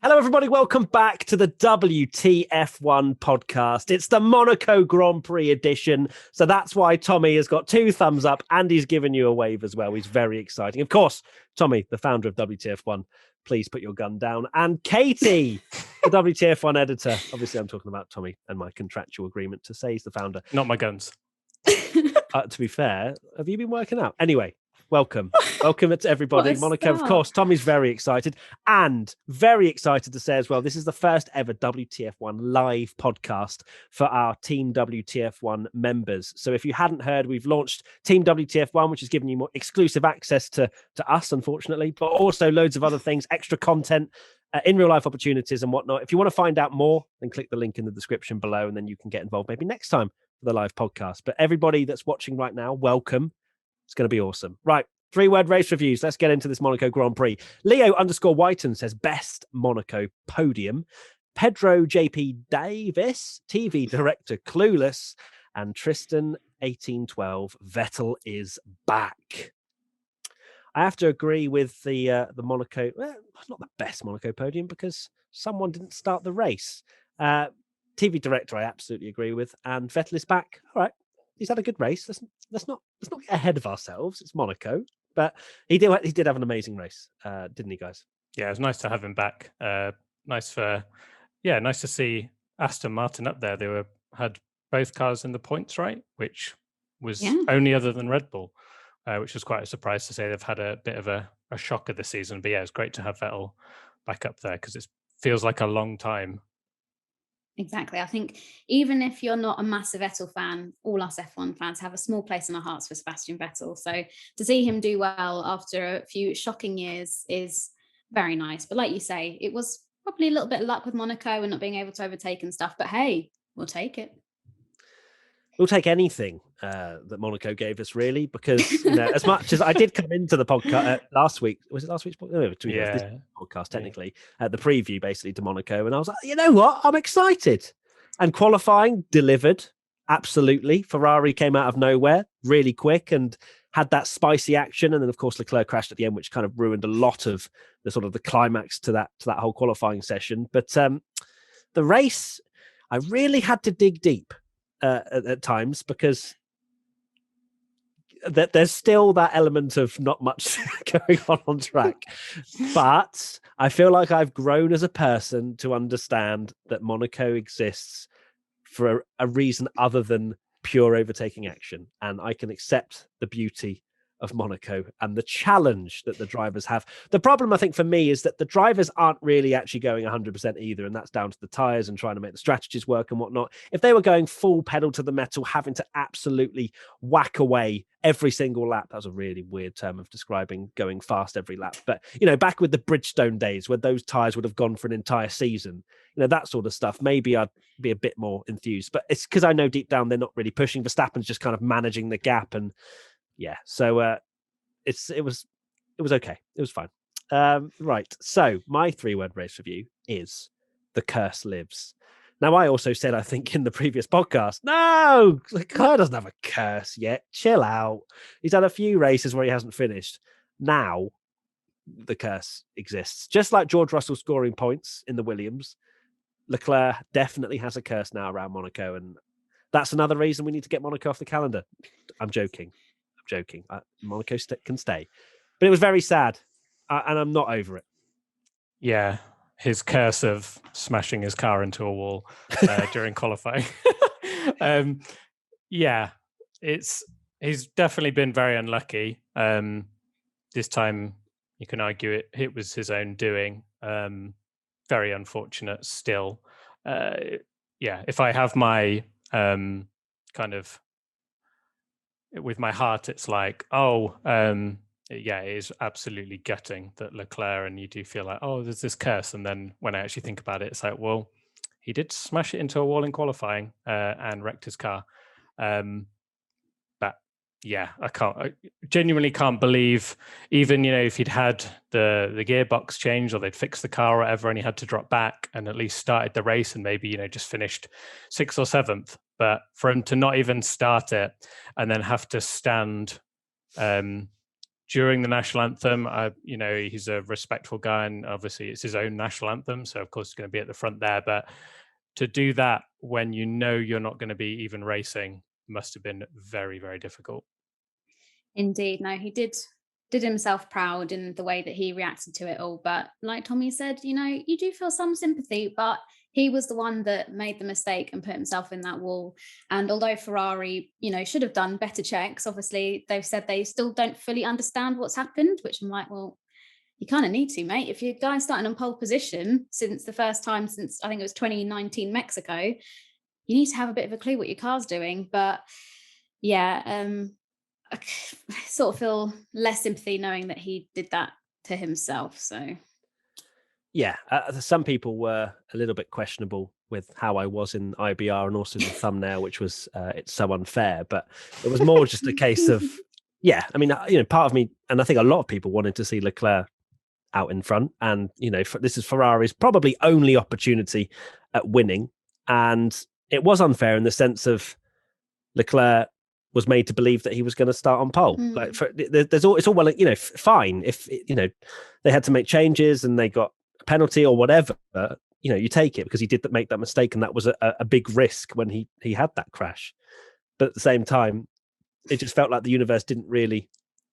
Hello, everybody. Welcome back to the WTF1 podcast. It's the Monaco Grand Prix edition. So that's why Tommy has got 2 thumbs up and he's given you a wave as well. He's very exciting. Of course, Tommy, the founder of WTF1, please put your gun down. And Katie, the WTF1 editor. Obviously, I'm talking about Tommy and my contractual agreement to say he's the founder. Not my guns. To be fair, have you been working out? Anyway. Welcome to everybody. Monaco, of course. Tommy's very excited and very excited to say as well, this is the first ever WTF1 live podcast for our Team WTF1 members. So if you hadn't heard, we've launched Team WTF1, which has given you more exclusive access to us, unfortunately, but also loads of other things, extra content, in real life opportunities and whatnot. If you want to find out more, then click the link in the description below and then you can get involved maybe next time for the live podcast. But everybody that's watching right now, welcome. It's going to be awesome. Right. 3-word race reviews. Let's get into this Monaco Grand Prix. Leo_Whiten says best Monaco podium. Pedro JP Davis, TV director Clueless, and Tristan 1812. Vettel is back. I have to agree with the Monaco. Well, not the best Monaco podium because someone didn't start the race. TV director, I absolutely agree with, and Vettel is back. All right. He's had a good race. Let's not get ahead of ourselves. It's Monaco, but he did have an amazing race, didn't he, guys? Yeah, it was nice to have him back. Nice to see Aston Martin up there. They had both cars in the points, right? Which was only other than Red Bull, which was quite a surprise to say. They've had a bit of a shocker this season. But yeah, it's great to have Vettel back up there because it feels like a long time. Exactly. I think even if you're not a massive Vettel fan, all us F1 fans have a small place in our hearts for Sebastian Vettel. So to see him do well after a few shocking years is very nice. But like you say, it was probably a little bit of luck with Monaco and not being able to overtake and stuff. But hey, we'll take it. We'll take anything that Monaco gave us, really, because as much as I did come into the podcast last week, was it last week's podcast? This podcast, technically, the preview basically to Monaco, and I was like, you know what, I'm excited. And qualifying delivered, absolutely. Ferrari came out of nowhere really quick and had that spicy action, and then of course Leclerc crashed at the end, which kind of ruined a lot of the sort of the climax to that whole qualifying session. But the race, I really had to dig deep. At times, because there's still that element of not much going on track. But I feel like I've grown as a person to understand that Monaco exists for a reason other than pure overtaking action. And I can accept the beauty of Monaco and the challenge that the drivers have. The problem, I think, for me is that the drivers aren't really actually going 100% either, and that's down to the tyres and trying to make the strategies work and whatnot. If they were going full pedal to the metal, having to absolutely whack away every single lap, that was a really weird term of describing going fast every lap, but back with the Bridgestone days where those tyres would have gone for an entire season, that sort of stuff, maybe I'd be a bit more enthused. But it's because I know deep down they're not really pushing. Verstappen's just kind of managing the gap, and yeah, so it was okay. It was fine. Right. So my 3-word race review is The Curse Lives. Now, I also said, I think in the previous podcast, no, Leclerc doesn't have a curse yet. Chill out. He's had a few races where he hasn't finished. Now the curse exists. Just like George Russell scoring points in the Williams, Leclerc definitely has a curse now around Monaco, and that's another reason we need to get Monaco off the calendar. I'm joking. Monaco can stay, but it was very sad, and I'm not over it. Yeah, his curse of smashing his car into a wall during qualifying. He's definitely been very unlucky. This time, you can argue it was his own doing. Very unfortunate still. If I have my kind of with my heart, it's like, it is absolutely gutting that Leclerc, and you do feel like, there's this curse. And then when I actually think about it, it's like, well, he did smash it into a wall in qualifying and wrecked his car. But yeah, I genuinely can't believe, even, if he'd had the gearbox changed or they'd fixed the car or whatever, and he had to drop back and at least started the race and maybe, just finished 6th or 7th. But for him to not even start it and then have to stand during the national anthem. He's a respectful guy, and obviously it's his own national anthem, so of course he's going to be at the front there. But to do that when you know you're not going to be even racing must have been very, very difficult. Indeed. No, he did himself proud in the way that he reacted to it all. But like Tommy said, you do feel some sympathy, but he was the one that made the mistake and put himself in that wall. And although Ferrari, should have done better checks, obviously they've said they still don't fully understand what's happened, which I'm like, well, you kind of need to, mate. If your guy's starting on pole position since the first time since I think it was 2019 Mexico, you need to have a bit of a clue what your car's doing. But yeah, I sort of feel less sympathy knowing that he did that to himself. So yeah, some people were a little bit questionable with how I was in IBR and also the thumbnail, which was it's so unfair. But it was more just a case of, yeah, I mean, part of me, and I think a lot of people wanted to see Leclerc out in front. And, this is Ferrari's probably only opportunity at winning. And it was unfair in the sense of Leclerc was made to believe that he was going to start on pole. Like it's all well, fine if they had to make changes and they got a penalty or whatever. You take it because he did make that mistake, and that was a big risk when he had that crash. But at the same time, it just felt like the universe didn't really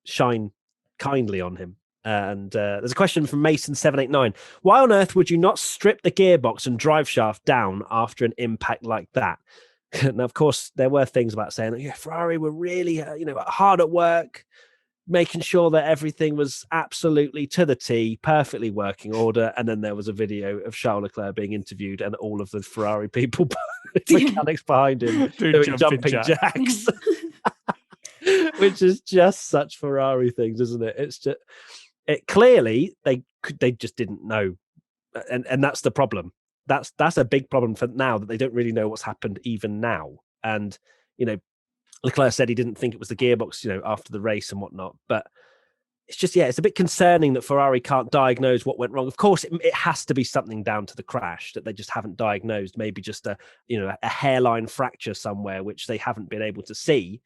shine kindly on him. And there's a question from Mason789. Why on earth would you not strip the gearbox and drive shaft down after an impact like that? Now, of course, there were things about saying, Ferrari were really, hard at work, making sure that everything was absolutely to the T, perfectly working order. And then there was a video of Charles Leclerc being interviewed and all of the Ferrari people, mechanics behind him, doing jumping jacks. Which is just such Ferrari things, isn't it? It's just, clearly they just didn't know. And that's the problem. That's a big problem for now, that they don't really know what's happened even now. And, Leclerc said he didn't think it was the gearbox, after the race and whatnot. But it's just, it's a bit concerning that Ferrari can't diagnose what went wrong. Of course, it has to be something down to the crash that they just haven't diagnosed. Maybe just a hairline fracture somewhere, which they haven't been able to see.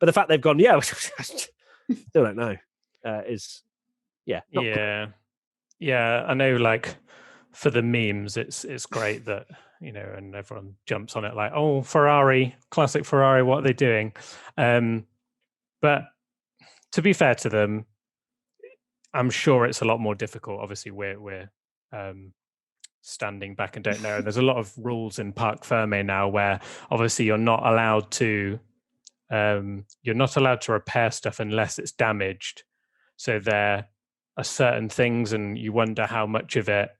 But the fact they've gone, still don't know, is, not yeah. Yeah, I know, like, for the memes, it's great that, and everyone jumps on it like, oh, Ferrari, classic Ferrari, what are they doing? But to be fair to them, I'm sure it's a lot more difficult. Obviously, we're standing back and don't know. There's a lot of rules in Parc Fermé now where obviously you're not allowed to repair stuff unless it's damaged. So there are certain things, and you wonder how much of it,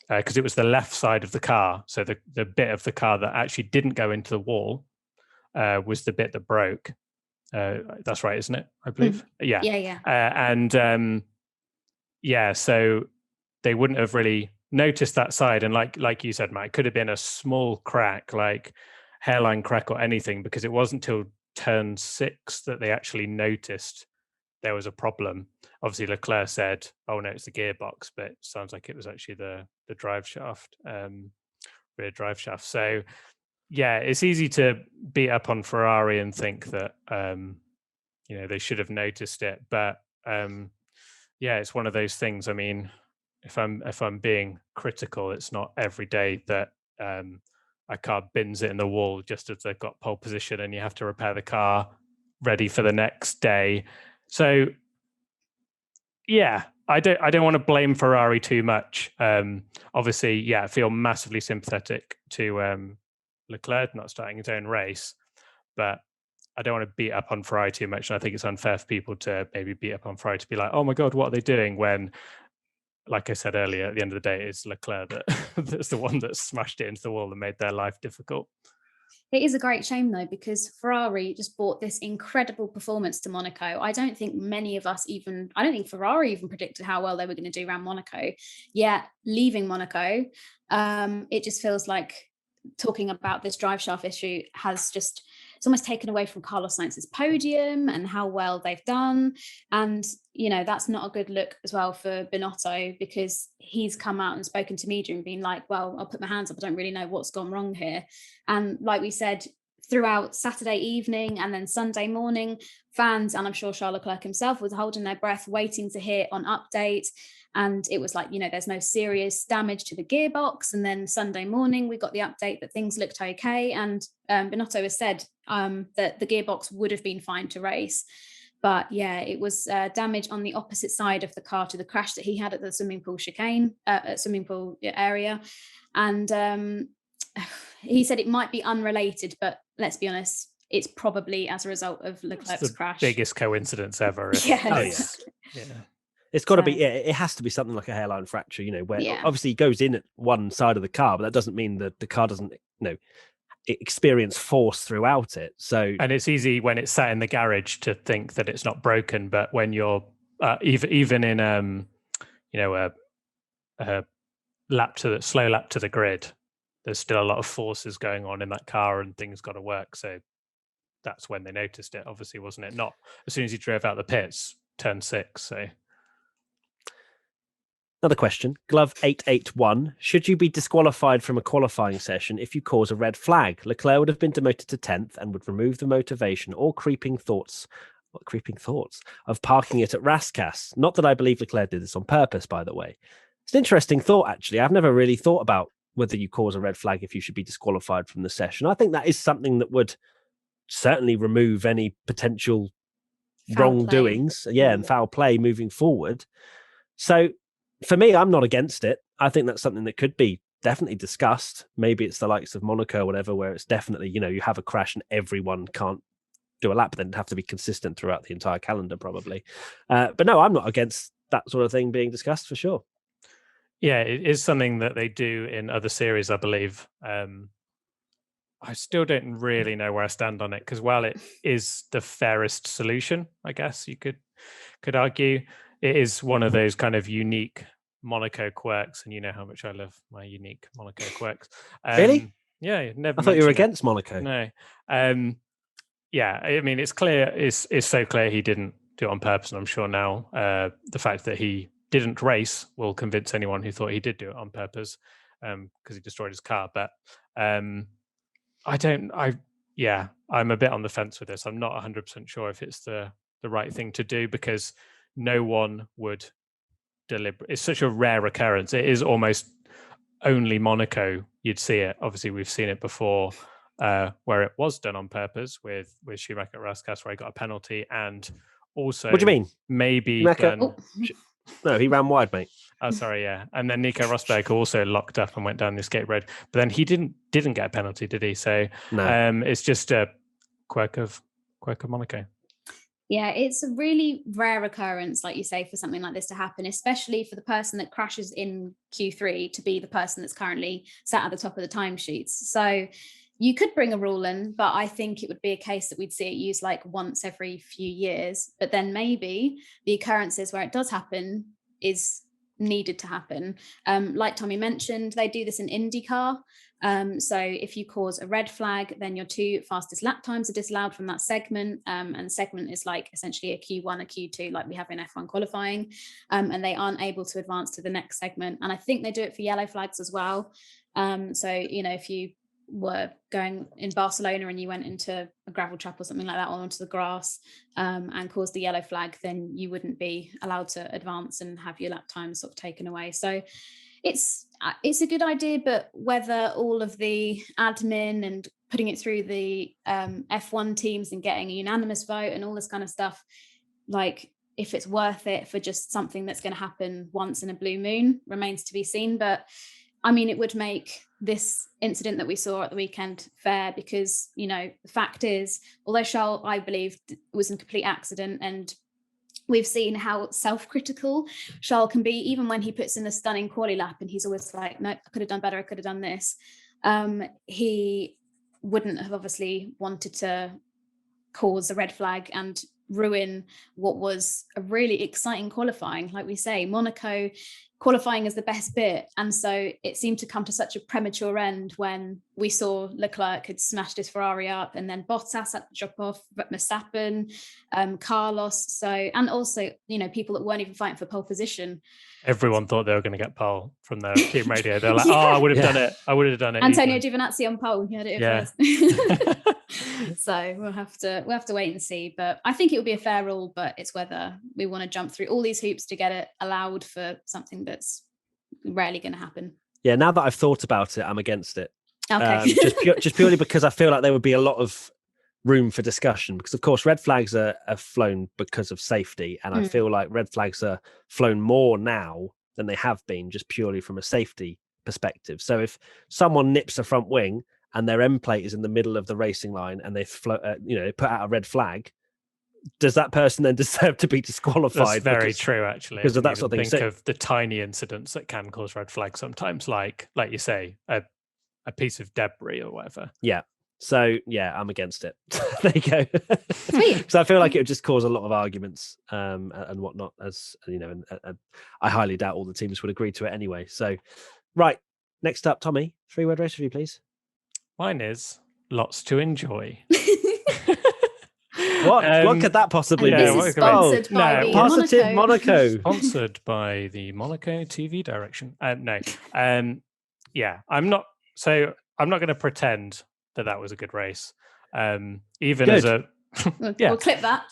because it was the left side of the car. So the bit of the car that actually didn't go into the wall was the bit that broke. That's right, isn't it? I believe. Yeah. Yeah. So they wouldn't have really noticed that side. And like you said, Matt, it could have been a small crack, like hairline crack or anything, because it wasn't till turn 6 that they actually noticed there was a problem. Obviously, Leclerc said, "Oh no, it's the gearbox," but it sounds like it was actually the drive shaft, rear drive shaft. So, yeah, it's easy to beat up on Ferrari and think that they should have noticed it. But it's one of those things. I mean, if I'm being critical, it's not every day that a car bins it in the wall just as they've got pole position, and you have to repair the car ready for the next day. So, I don't want to blame Ferrari too much. Obviously, I feel massively sympathetic to Leclerc not starting his own race, but I don't want to beat up on Ferrari too much. And I think it's unfair for people to maybe beat up on Ferrari to be like, oh my God, what are they doing? When, like I said earlier, at the end of the day, it's Leclerc that's the one that smashed it into the wall and made their life difficult. It is a great shame, though, because Ferrari just brought this incredible performance to Monaco. I don't think Ferrari even predicted how well they were going to do around Monaco. Yet, leaving Monaco, it just feels like talking about this drive shaft issue it's almost taken away from Carlos Sainz's podium and how well they've done. And, that's not a good look as well for Binotto, because he's come out and spoken to media and been like, well, I'll put my hands up. I don't really know what's gone wrong here. And like we said, throughout Saturday evening and then Sunday morning, fans, and I'm sure Charles Leclerc himself, was holding their breath, waiting to hear on update. And it was like, there's no serious damage to the gearbox. And then Sunday morning, we got the update that things looked okay. And Binotto has said that the gearbox would have been fine to race. But yeah, it was damage on the opposite side of the car to the crash that he had at the swimming pool area. And he said it might be unrelated, but let's be honest, it's probably as a result of Leclerc's crash. Biggest coincidence ever. Yes. Yeah. It's got to be. Yeah, it has to be something like a hairline fracture. Where obviously it goes in at one side of the car, but that doesn't mean that the car doesn't, experience force throughout it. So, and it's easy when it's sat in the garage to think that it's not broken, but when you're even in a slow lap to the grid, there's still a lot of forces going on in that car, and things got to work. So that's when they noticed it, obviously, wasn't it? Not as soon as he drove out the pits, turn 6. So. Another question, Glove 881. Should you be disqualified from a qualifying session if you cause a red flag? Leclerc would have been demoted to 10th and would remove the motivation or creeping thoughts of parking it at Rascasse. Not that I believe Leclerc did this on purpose, by the way. It's an interesting thought, actually. I've never really thought about whether you cause a red flag if you should be disqualified from the session. I think that is something that would certainly remove any potential wrongdoings, and foul play moving forward. So, for me, I'm not against it. I think that's something that could be definitely discussed. Maybe it's the likes of Monaco or whatever, where it's definitely, you have a crash and everyone can't do a lap, then it'd have to be consistent throughout the entire calendar, probably. But no, I'm not against that sort of thing being discussed for sure. Yeah, it is something that they do in other series, I believe. I still don't really know where I stand on it, because while it is the fairest solution, I guess you could argue, it is one of those kind of unique Monaco quirks, and you know how much I love my unique Monaco quirks. Really? Yeah, never. I thought you were against Monaco. No. Yeah, I mean, it's clear. It's so clear he didn't do it on purpose, and I'm sure now the fact that he didn't race will convince anyone who thought he did do it on purpose, because he destroyed his car. But I'm a bit on the fence with this. I'm not 100% sure if it's the right thing to do, because no one would deliberate. It's such a rare occurrence. It is almost only Monaco you'd see it. Obviously, we've seen it before where it was done on purpose with Schumacher at Rascasse, where he got a penalty, and also. What do you mean? Maybe. No, he ran wide, mate. Oh, sorry, yeah. And then Nico Rosberg also locked up and went down the escape road, but then he didn't get a penalty, did he? So no. It's just a quirk of Monaco. Yeah, it's a really rare occurrence, like you say, for something like this to happen, especially for the person that crashes in Q3 to be the person that's currently sat at the top of the timesheets. So you could bring a rule in, but I think it would be a case that we'd see it used like once every few years. But then maybe the occurrences where it does happen is needed to happen. Like Tommy mentioned, they do this in IndyCar. So if you cause a red flag, then your 2 fastest lap times are disallowed from that segment. And segment is like essentially a Q1, a Q2, like we have in F1 qualifying. And they aren't able to advance to the next segment. And I think they do it for yellow flags as well. So, if you were going in Barcelona and you went into a gravel trap or something like that, or onto the grass and caused the yellow flag, then you wouldn't be allowed to advance and have your lap time sort of taken away. So it's a good idea, but whether all of the admin and putting it through the F1 teams and getting a unanimous vote and all this kind of stuff, like if it's worth it for just something that's going to happen once in a blue moon remains to be seen. But I mean, it would make this incident that we saw at the weekend fair, because, the fact is, although Charles, I believe, was a complete accident, and we've seen how self-critical Charles can be, even when he puts in a stunning quali lap and he's always like, no, I could have done better, I could have done this. He wouldn't have obviously wanted to cause a red flag and ruin what was a really exciting qualifying. Like we say, Monaco qualifying is the best bit, and so it seemed to come to such a premature end when we saw Leclerc had smashed his Ferrari up, and then Bottas had to drop off, Verstappen, Carlos, so, and also people that weren't even fighting for pole position. Everyone thought they were going to get pole from their team radio. They're like, I would have done it. I would have done it. Antonio Giovinazzi on pole, he had it first. So we'll have to wait and see. But I think it will be a fair rule, but it's whether we want to jump through all these hoops to get it allowed for something that's rarely going to happen. Yeah, now that I've thought about it, I'm against it. Okay. Just purely because I feel like there would be a lot of room for discussion, because of course red flags are flown because of safety, and I feel like red flags are flown more now than they have been, just purely from a safety perspective. So if someone nips a front wing and their end plate is in the middle of the racing line and they put out a red flag, does that person then deserve to be disqualified? That's very true, actually. Because of that sort of thing. Think of the tiny incidents that can cause red flags sometimes, like you say, a piece of debris or whatever. Yeah. So yeah, I'm against it. There you go. Sweet. So I feel like it would just cause a lot of arguments and whatnot, as you know, and I highly doubt all the teams would agree to it anyway. So, right, next up, Tommy, 3-word race review, please. Mine is lots to enjoy. What could that possibly be? This is sponsored by the Positive Monaco. Sponsored by the Monaco TV direction. Yeah, I'm not going to pretend that was a good race. Even as a we'll clip that.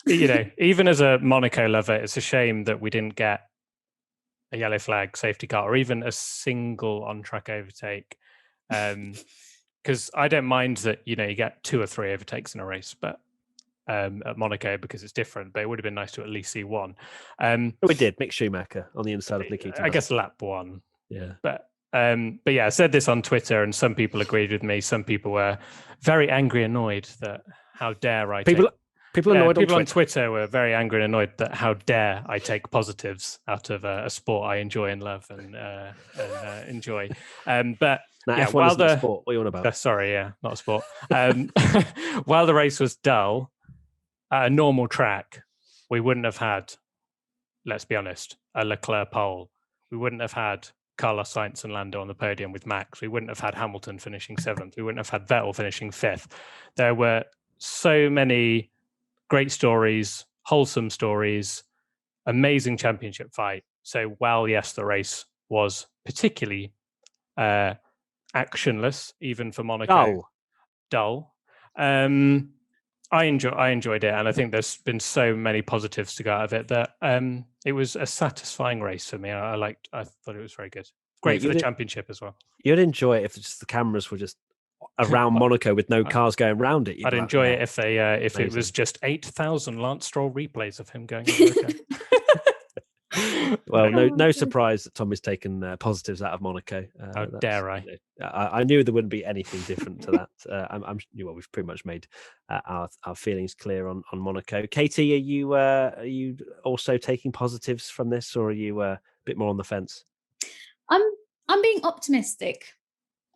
Even as a Monaco lover, it's a shame that we didn't get a yellow flag safety car or even a single on-track overtake. Because I don't mind that you get 2 or 3 overtakes in a race, but at Monaco, because it's different. But it would have been nice to at least see one. We did. Mick Schumacher on the inside of Nikita. I guess lap 1. Yeah, but yeah, I said this on Twitter, and some people agreed with me. Some people were very angry, annoyed that how dare I people annoyed people on on Twitter were very angry and annoyed that how dare I take positives out of a sport I enjoy and love and enjoy. But F1 while isn't a sport, what are you on about? Sorry, not a sport. While the race was dull, at a normal track, we wouldn't have had, let's be honest, a Leclerc pole. We wouldn't have had Carlos Sainz and Lando on the podium with Max. We wouldn't have had Hamilton finishing 7th. We wouldn't have had Vettel finishing 5th. There were so many great stories, wholesome stories, amazing championship fight. So while, yes, the race was particularly actionless, even for Monaco, dull. I enjoyed it, and I think there's been so many positives to go out of it that it was a satisfying race for me. I thought it was very good. Great for the championship as well. You'd enjoy it if just the cameras were just around Monaco with no cars going around it. I'd enjoy it if it was just 8,000 Lance Stroll replays of him going over. Well, no surprise that Tom has taken positives out of Monaco. How dare I? I knew there wouldn't be anything different to that. We've pretty much made our feelings clear on Monaco. Katie, are you also taking positives from this, or are you a bit more on the fence? I'm being optimistic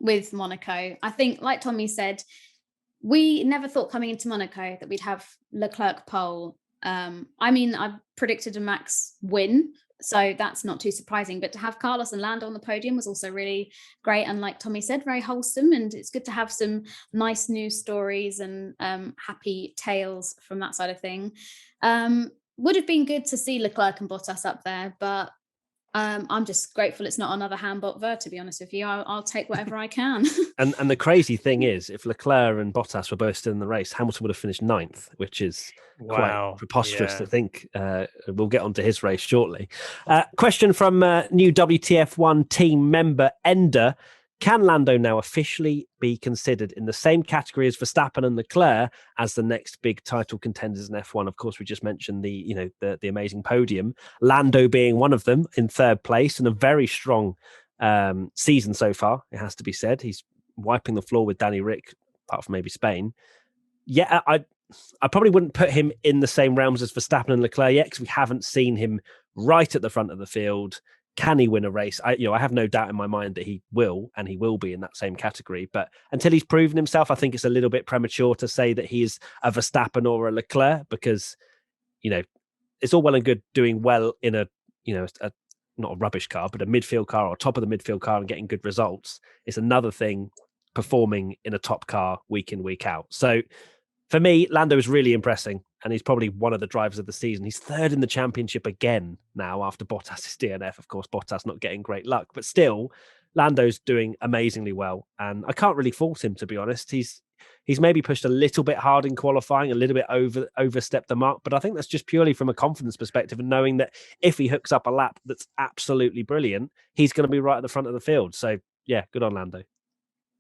with Monaco. I think, like Tommy said, we never thought coming into Monaco that we'd have Leclerc pole. I predicted a Max win, so that's not too surprising. But to have Carlos and Lando on the podium was also really great. And like Tommy said, very wholesome. And it's good to have some nice news stories and happy tales from that side of thing. Would have been good to see Leclerc and Bottas up there, but I'm just grateful it's not another Hambot Ver, to be honest with you. I'll take whatever I can. and the crazy thing is, if Leclerc and Bottas were both still in the race, Hamilton would have finished 9th, which is quite preposterous to think. We'll get onto his race shortly. Question from new WTF1 team member Ender. Can Lando now officially be considered in the same category as Verstappen and Leclerc as the next big title contenders in F1? Of course, we just mentioned the amazing podium. Lando being one of them in 3rd place, and a very strong season so far, it has to be said. He's wiping the floor with Danny Rick, apart from maybe Spain. Yeah, I probably wouldn't put him in the same realms as Verstappen and Leclerc yet, because we haven't seen him right at the front of the field. Can he win a race? I have no doubt in my mind that he will, and he will be in that same category. But until he's proven himself, I think it's a little bit premature to say that he is a Verstappen or a Leclerc, because, it's all well and good doing well in a not a rubbish car, but a midfield car or top of the midfield car and getting good results. It's another thing performing in a top car week in, week out. So for me, Lando is really impressing, and he's probably one of the drivers of the season. He's 3rd in the championship again now after Bottas's DNF. Of course, Bottas not getting great luck, but still, Lando's doing amazingly well, and I can't really fault him, to be honest. He's he's maybe pushed a little bit hard in qualifying, a little bit overstepped the mark. But I think that's just purely from a confidence perspective and knowing that if he hooks up a lap that's absolutely brilliant, he's going to be right at the front of the field. So yeah, good on Lando.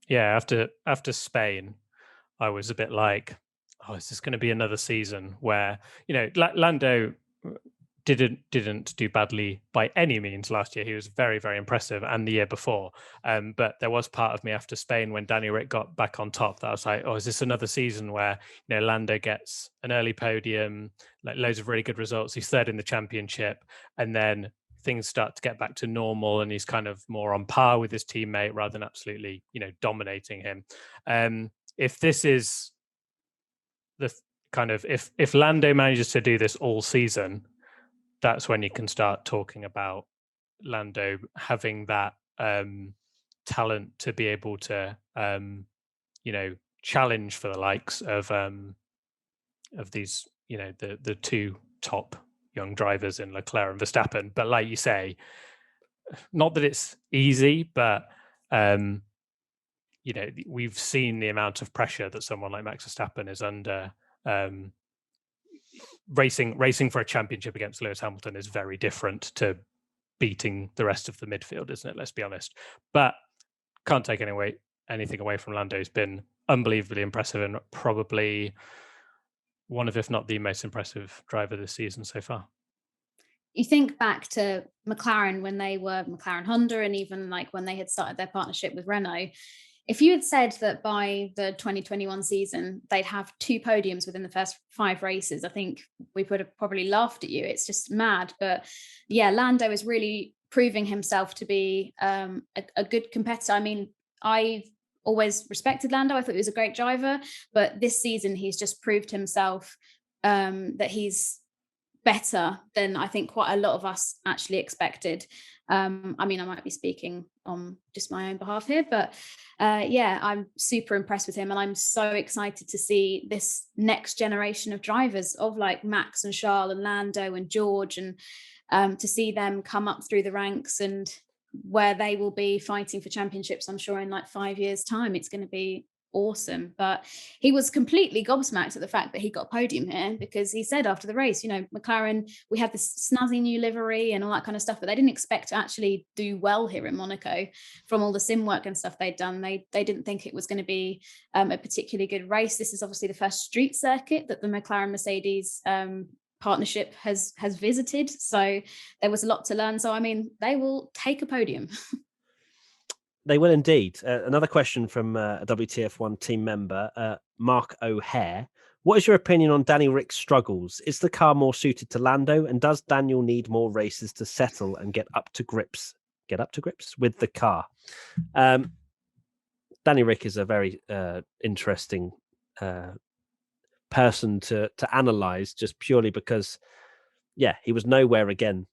Yeah, after Spain, I was a bit like, oh, is this going to be another season where, Lando didn't do badly by any means last year. He was very, very impressive, and the year before. But there was part of me after Spain when Danny Ric got back on top that I was like, oh, is this another season where Lando gets an early podium, like loads of really good results, he's third in the championship, and then things start to get back to normal and he's kind of more on par with his teammate rather than absolutely dominating him. If this is the kind of if Lando manages to do this all season, that's when you can start talking about Lando having that talent to be able to, challenge for the likes of these, the two top young drivers in Leclerc and Verstappen. But like you say, not that it's easy, but we've seen the amount of pressure that someone like Max Verstappen is under. Racing for a championship against Lewis Hamilton is very different to beating the rest of the midfield, isn't it? Let's be honest. But can't take anything away from Lando. He's been unbelievably impressive and probably one of, if not the most impressive driver this season so far. You think back to McLaren when they were McLaren Honda, and even like when they had started their partnership with Renault. If you had said that by the 2021 season, they'd have 2 podiums within the first 5 races, I think we would have probably laughed at you. It's just mad. But yeah, Lando is really proving himself to be a good competitor. I mean, I've always respected Lando. I thought he was a great driver, but this season he's just proved himself that he's better than I think quite a lot of us actually expected. I mean, I might be speaking on just my own behalf here, but yeah, I'm super impressed with him, and I'm so excited to see this next generation of drivers of like Max and Charles and Lando and George, and to see them come up through the ranks and where they will be fighting for championships, I'm sure in like 5 years' time. It's going to be awesome. But he was completely gobsmacked at the fact that he got a podium here, because he said after the race, McLaren, we had this snazzy new livery and all that kind of stuff, but they didn't expect to actually do well here in Monaco from all the sim work and stuff they'd done. They didn't think it was going to be a particularly good race. This is obviously the first street circuit that the McLaren Mercedes partnership has visited, so there was a lot to learn. So I mean, they will take a podium. They will indeed. Another question from a WTF1 team member, Mark O'Hare. What is your opinion on Danny Ric's struggles? Is the car more suited to Lando, and does Daniel need more races to settle and get up to grips with the car? Danny Ric is a very interesting person to analyze, just purely because, yeah, he was nowhere again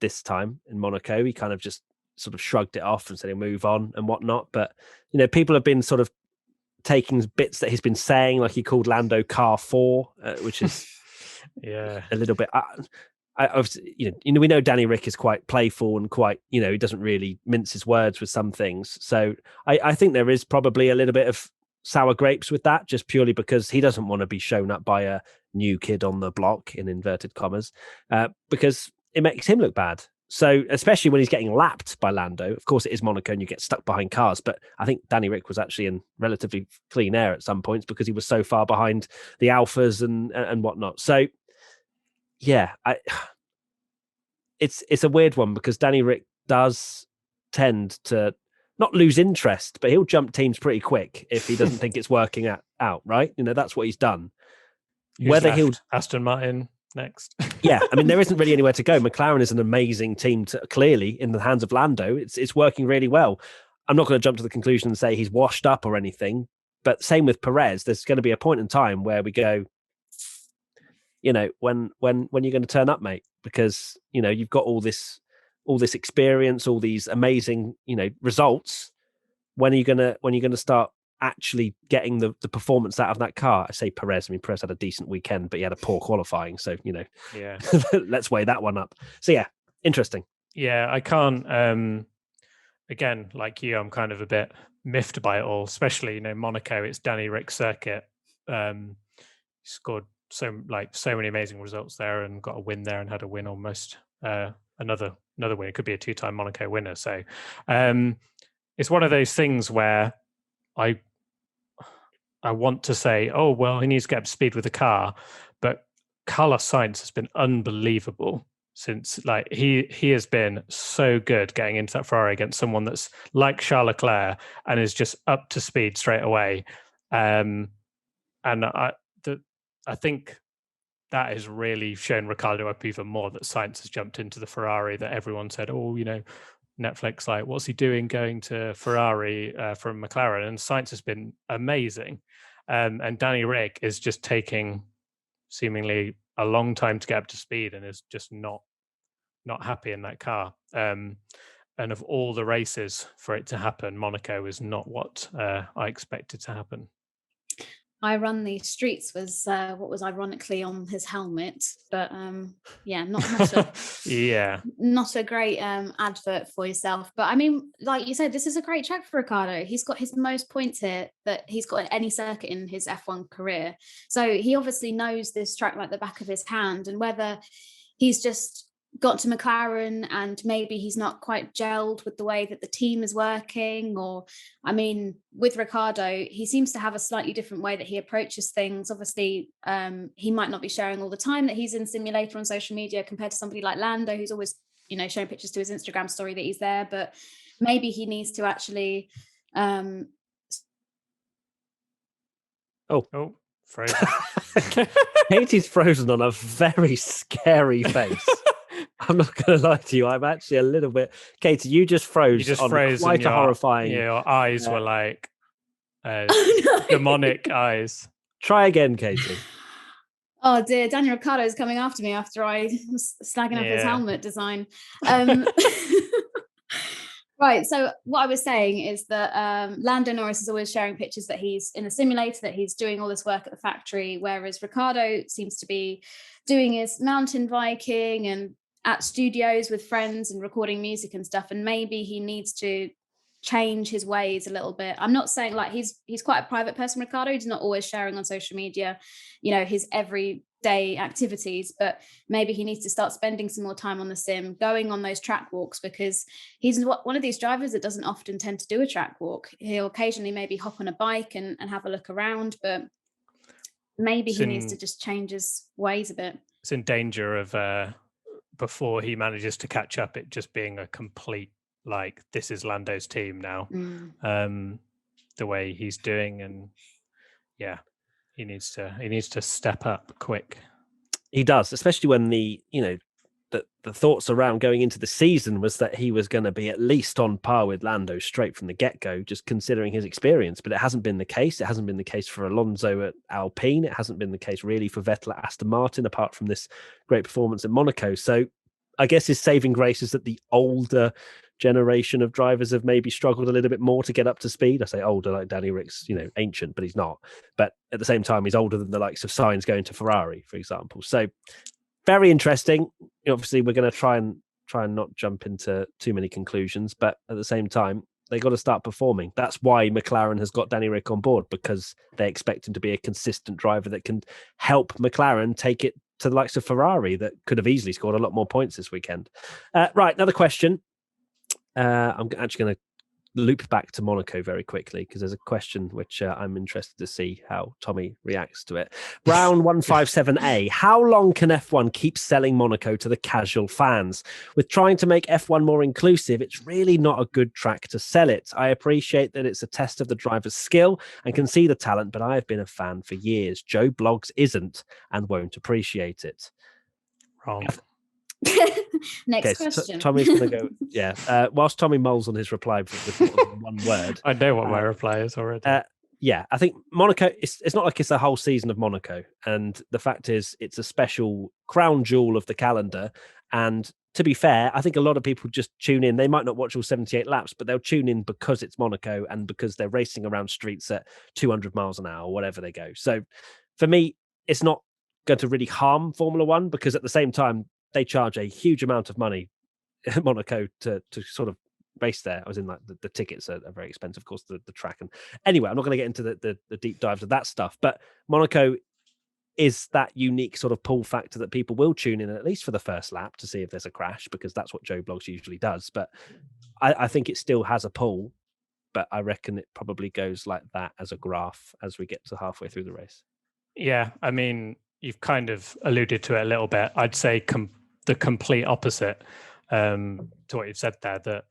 this time in Monaco. He kind of just sort of shrugged it off and said he'll move on and whatnot. But, people have been sort of taking bits that he's been saying, like he called Lando Car 4, which is yeah, a little bit. We know Danny Ric is quite playful and quite, he doesn't really mince his words with some things. So I think there is probably a little bit of sour grapes with that, just purely because he doesn't want to be shown up by a new kid on the block, in inverted commas, because it makes him look bad. So especially when he's getting lapped by Lando. Of course, it is Monaco and you get stuck behind cars, but I think Danny Ric was actually in relatively clean air at some points because he was so far behind the Alphas and whatnot. So yeah, it's a weird one, because Danny Ric does tend to not lose interest, but he'll jump teams pretty quick if he doesn't think it's working out, right? That's what he's done. Whether he'll Aston Martin next. Yeah, I mean, there isn't really anywhere to go. McLaren is an amazing team, clearly in the hands of Lando. It's working really well. I'm not going to jump to the conclusion and say he's washed up or anything, but same with Perez. There's going to be a point in time where we go, when you're going to turn up, mate, because you've got all this experience, all these amazing results. When are you gonna start actually getting the performance out of that car? I say Perez. I mean, Perez had a decent weekend, but he had a poor qualifying. So, yeah, let's weigh that one up. So yeah, interesting. Yeah, I can't again, like you, I'm kind of a bit miffed by it all, especially, Monaco, it's Danny Rick circuit. Scored so many amazing results there and got a win there and had a win almost another win. It could be a 2-time Monaco winner. So it's one of those things where I want to say, oh, well, he needs to get up to speed with the car. But Carlos Sainz has been unbelievable since, he has been so good getting into that Ferrari against someone that's like Charles Leclerc and is just up to speed straight away. And I think that has really shown Ricciardo up even more, that Sainz has jumped into the Ferrari that everyone said, oh, Netflix, what's he doing going to Ferrari from McLaren? And Sainz has been amazing. And Danny Rick is just taking seemingly a long time to get up to speed and is just not happy in that car. And of all the races for it to happen, Monaco is not what I expected to happen. I Run These Streets was what was ironically on his helmet, but not a great advert for yourself. But I mean, like you said, this is a great track for Ricciardo. He's got his most points here that he's got at any circuit in his F1 career, so he obviously knows this track like the back of his hand. And whether he's just got to McLaren and maybe he's not quite gelled with the way that the team is working, or I mean, with Ricciardo, he seems to have a slightly different way that he approaches things. Obviously, he might not be sharing all the time that he's in simulator on social media compared to somebody like Lando, who's always, showing pictures to his Instagram story that he's there. But maybe he needs to actually frozen. Katie's frozen on a very scary face. I'm not going to lie to you. I'm actually a little bit. Katie, you just froze. You just on froze. Quite a horrifying. Yeah, your eyes were like demonic eyes. Try again, Katie. Oh dear, Daniel Ricciardo is coming after me after I was slagging up his helmet design. Right, so what I was saying is that Lando Norris is always sharing pictures that he's in a simulator, that he's doing all this work at the factory, whereas Ricciardo seems to be doing his mountain biking and at studios with friends and recording music and stuff. And maybe he needs to change his ways a little bit. I'm not saying he's quite a private person, Ricciardo. He's not always sharing on social media, his everyday activities, but maybe he needs to start spending some more time on the sim, going on those track walks, because he's one of these drivers that doesn't often tend to do a track walk. He'll occasionally maybe hop on a bike and have a look around, but maybe he needs to just change his ways a bit. It's in danger of before he manages to catch up, it just being a complete this is Lando's team now. The way he's doing, and he needs to step up quick. He does, especially when the thoughts around going into the season was that he was going to be at least on par with Lando straight from the get-go, just considering his experience. But it hasn't been the case. It hasn't been the case for Alonso at Alpine. It hasn't been the case really for Vettel at Aston Martin, apart from this great performance at Monaco. So I guess his saving grace is that the older generation of drivers have maybe struggled a little bit more to get up to speed. I say older, like Danny Rick's, ancient, but he's not. But at the same time, he's older than the likes of Sainz going to Ferrari, for example. So very interesting. Obviously, we're going to try and not jump into too many conclusions, but at the same time, they got to start performing. That's why McLaren has got Danny Rick on board, because they expect him to be a consistent driver that can help McLaren take it to the likes of Ferrari that could have easily scored a lot more points this weekend. Right, another question. I'm actually going to loop back to Monaco very quickly, because there's a question which I'm interested to see how Tommy reacts to it. Brown 157A, how long can F1 keep selling Monaco to the casual fans? With trying to make F1 more inclusive, it's really not a good track to sell it. I appreciate that it's a test of the driver's skill and can see the talent, but I have been a fan for years. Joe Bloggs isn't and won't appreciate it. Wrong. Next question. Tommy's going to go. Yeah. Whilst Tommy mulls on his reply with one word, I know what my reply is already. I think Monaco. It's not like it's a whole season of Monaco, and the fact is, it's a special crown jewel of the calendar. And to be fair, I think a lot of people just tune in. They might not watch all 78 laps, but they'll tune in because it's Monaco and because they're racing around streets at 200 miles an hour, or whatever they go. So, for me, it's not going to really harm Formula One, because at the same time, they charge a huge amount of money in Monaco to sort of race there. I was in like the tickets are very expensive, of course, the track. And anyway, I'm not going to get into the deep dives of that stuff, but Monaco is that unique sort of pull factor that people will tune in at least for the first lap to see if there's a crash, because that's what Joe Blogs usually does. But I think it still has a pull, but I reckon it probably goes like that as a graph as we get to halfway through the race. Yeah, I mean, you've kind of alluded to it a little bit. I'd say the complete opposite to what you've said there, that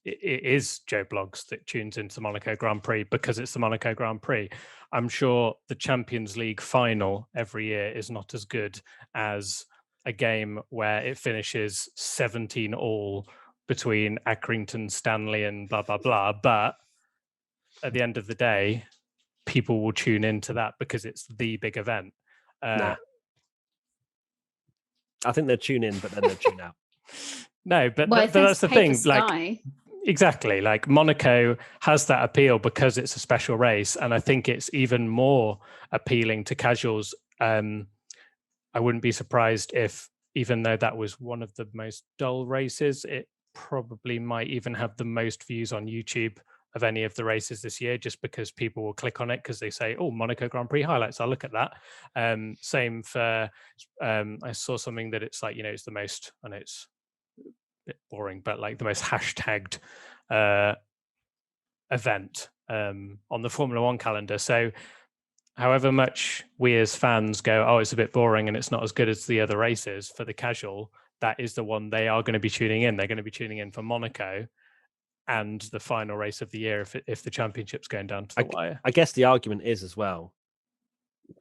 it is Joe Blogs that tunes into the Monaco Grand Prix because it's the Monaco Grand Prix. I'm sure the Champions League final every year is not as good as a game where it finishes 17-all between Accrington, Stanley, and blah, blah, blah. But at the end of the day, people will tune into that because it's the big event. Nah. I think they'll tune in, but then they'll tune out. No, but that's the thing. Sky. Exactly. Like Monaco has that appeal because it's a special race. And I think it's even more appealing to casuals. I wouldn't be surprised if, even though that was one of the most dull races, it probably might even have the most views on YouTube of any of the races this year, just because people will click on it because they say, oh, Monaco Grand Prix highlights, I'll look at that. Same for, I saw something that it's like, it's the most, and it's a bit boring, but like the most hashtagged event on the Formula One calendar. So however much we as fans go, oh, it's a bit boring and it's not as good as the other races, for the casual, that is the one they are going to be tuning in. They're going to be tuning in for Monaco and the final race of the year if the championship's going down to the wire. I guess the argument is as well,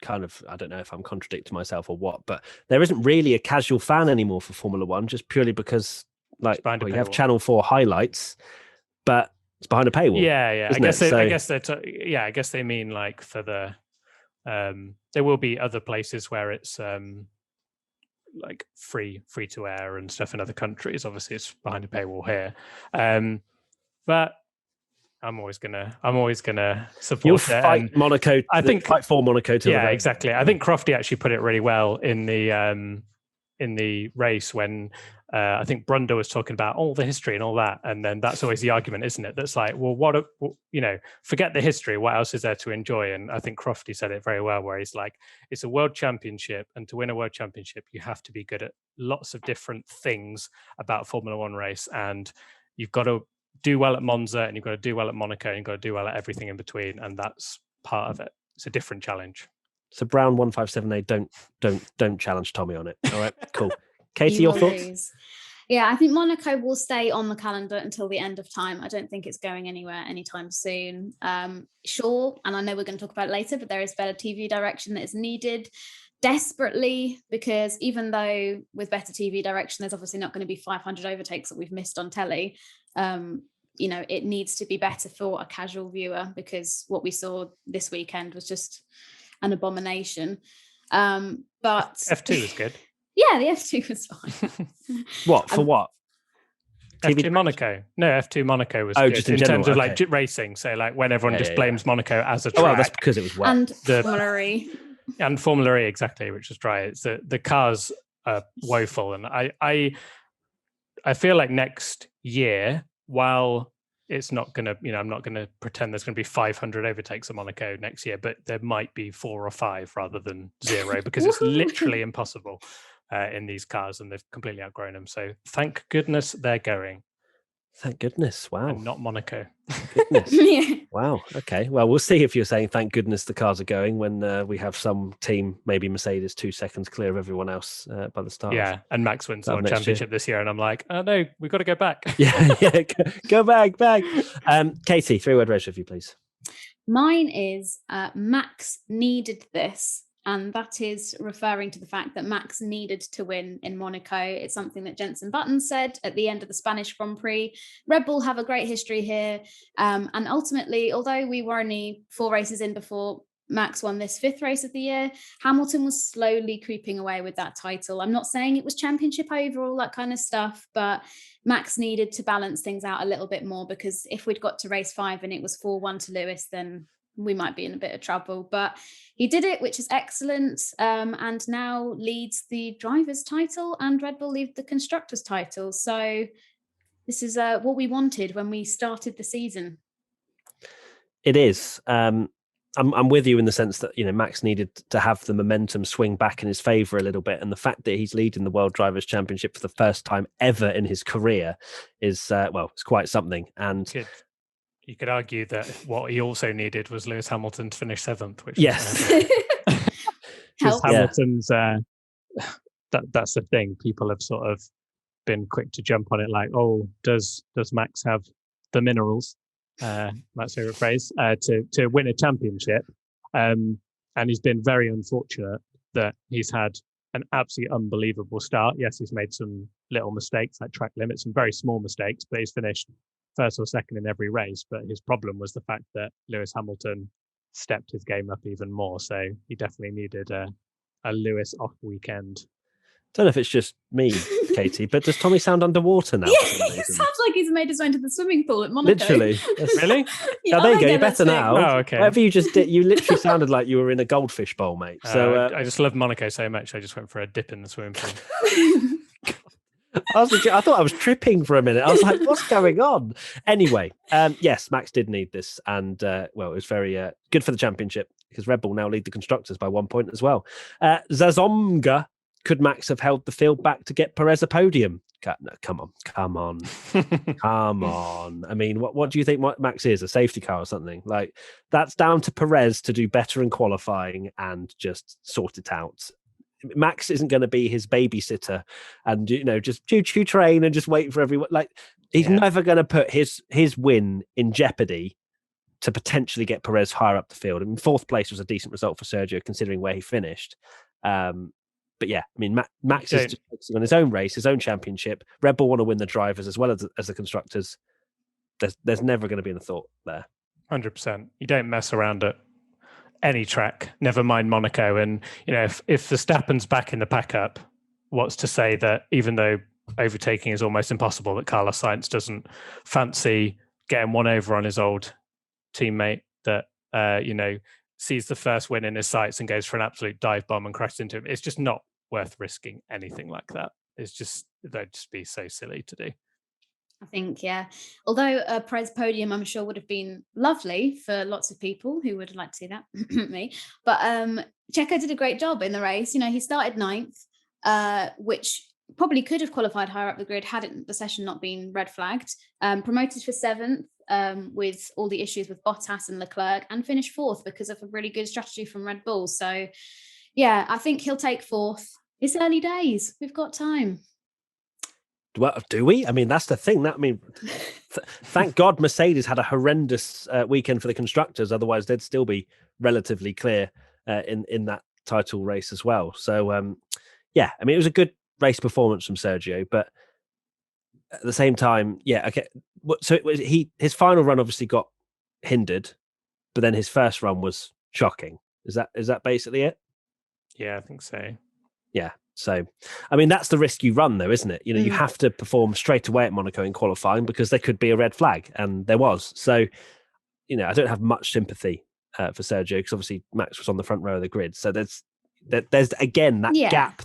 kind of, I don't know if I'm contradicting myself or what, but there isn't really a casual fan anymore for Formula One, just purely because you have Channel 4 highlights, but it's behind a paywall. Yeah. I guess they mean like for the there will be other places where it's like free to air and stuff in other countries. Obviously it's behind a paywall here. But I'm always gonna support You'll it. Fight Monaco. I think fight for Monaco to exactly. I think Crofty actually put it really well in the race when I think Brunder was talking about all the history and all that, and then that's always the argument, isn't it? That's like, well, forget the history. What else is there to enjoy? And I think Crofty said it very well, where he's like, it's a world championship, and to win a world championship, you have to be good at lots of different things about a Formula One race, and you've got to do well at Monza, and you've got to do well at Monaco, and you've got to do well at everything in between, and that's part of it. It's a different challenge. So Brown 157A, don't challenge Tommy on it. All right, cool. Katie, your thoughts? Yeah, I think Monaco will stay on the calendar until the end of time. I don't think it's going anywhere anytime soon. Sure, and I know we're going to talk about it later, but there is better TV direction that is needed desperately, because even though with better TV direction, there's obviously not going to be 500 overtakes that we've missed on telly. It needs to be better for a casual viewer, because what we saw this weekend was just an abomination. But F2 was good. Yeah, the F2 was fine. What for what? F2 Monaco. No, F2 Monaco was good just in general, terms of like racing. So like when everyone blames Monaco as a track. Oh, well, that's because it was wet. And Formula E. And Formula E, exactly, which was dry. It's the cars are woeful, and I feel like next year, while it's not going to, I'm not going to pretend there's going to be 500 overtakes at Monaco next year, but there might be 4 or 5 rather than 0, because it's literally impossible in these cars, and they've completely outgrown them. So thank goodness they're going. Thank goodness. Wow. And not Monaco. Goodness. Yeah. Wow. Okay. Well, we'll see if you're saying thank goodness the cars are going when we have some team, maybe Mercedes, 2 seconds clear of everyone else by the start. Yeah. And Max wins the World Championship this year. And I'm like, oh no, we've got to go back. Yeah. Go back. Katie, 3-word race review, please. Mine is Max needed this. And that is referring to the fact that Max needed to win in Monaco. It's something that Jenson Button said at the end of the Spanish Grand Prix. Red Bull have a great history here. And ultimately, although we were only 4 races in before Max won this 5th race of the year, Hamilton was slowly creeping away with that title. I'm not saying it was championship over, all that kind of stuff, but Max needed to balance things out a little bit more, because if we'd got to race 5 and it was 4-1 to Lewis, then we might be in a bit of trouble. But he did it, which is excellent, and now leads the driver's title, and Red Bull lead the constructor's title. So This is what we wanted when we started the season. It is. I'm with you in the sense that, Max needed to have the momentum swing back in his favour a little bit, and the fact that he's leading the World Drivers' Championship for the first time ever in his career is it's quite something. And you could argue that what he also needed was Lewis Hamilton to finish 7th, which yes, because Hamilton's that's the thing. People have sort of been quick to jump on it, like, oh, does Max have the minerals? Matt's favorite phrase, to win a championship, and he's been very unfortunate that he's had an absolutely unbelievable start. Yes, he's made some little mistakes like track limits, some very small mistakes, but he's finished first or second in every race. But his problem was the fact that Lewis Hamilton stepped his game up even more, so he definitely needed a Lewis off weekend. Don't know if it's just me, Katie, but does Tommy sound underwater now? Yeah, it sounds like he's made his way into the swimming pool at Monaco. Literally. Really? Yeah, there you go. You're better now. Oh, okay. Whatever you just did, you literally sounded like you were in a goldfish bowl, mate. So I just love Monaco so much, I just went for a dip in the swimming pool. I thought I was tripping for a minute. I was like, what's going on? Anyway, yes, Max did need this. And, it was very good for the championship because Red Bull now lead the constructors by 1 point as well. Zazomga. Could Max have held the field back to get Perez a podium? No, come on. I mean, what do you think Max is? A safety car or something? Like, that's down to Perez to do better in qualifying and just sort it out. Max isn't going to be his babysitter and, just choo-choo train and just wait for everyone. Like, he's never going to put his win in jeopardy to potentially get Perez higher up the field. I mean, 4th place was a decent result for Sergio considering where he finished. But yeah, I mean, Max is just focusing on his own race, his own championship. Red Bull want to win the drivers as well as the constructors. There's never going to be a thought there. 100%. You don't mess around at any track, never mind Monaco. And, if Verstappen's back in the pack up, what's to say that even though overtaking is almost impossible, that Carlos Sainz doesn't fancy getting one over on his old teammate that, sees the first win in his sights and goes for an absolute dive bomb and crashes into him. It's just not worth risking anything like that. They'd just be so silly to do. I think, yeah. Although a Perez podium, I'm sure would have been lovely for lots of people who would like to see that, me. But Checo did a great job in the race. He started 9th, which probably could have qualified higher up the grid had the session not been red flagged. Promoted for 7th. With all the issues with Bottas and Leclerc, and finished 4th because of a really good strategy from Red Bull. So, yeah, I think he'll take 4th. It's early days. We've got time. Well, do we? I mean, that's the thing. Thank God Mercedes had a horrendous weekend for the constructors. Otherwise, they'd still be relatively clear in that title race as well. So, yeah, I mean, it was a good race performance from Sergio, but at the same time, yeah, okay. So his final run obviously got hindered, but then his first run was shocking. Is that basically it? Yeah, I think so. Yeah. So, I mean, that's the risk you run, though, isn't it? You have to perform straight away at Monaco in qualifying because there could be a red flag, and there was. So, I don't have much sympathy for Sergio because obviously Max was on the front row of the grid. So there's again that gap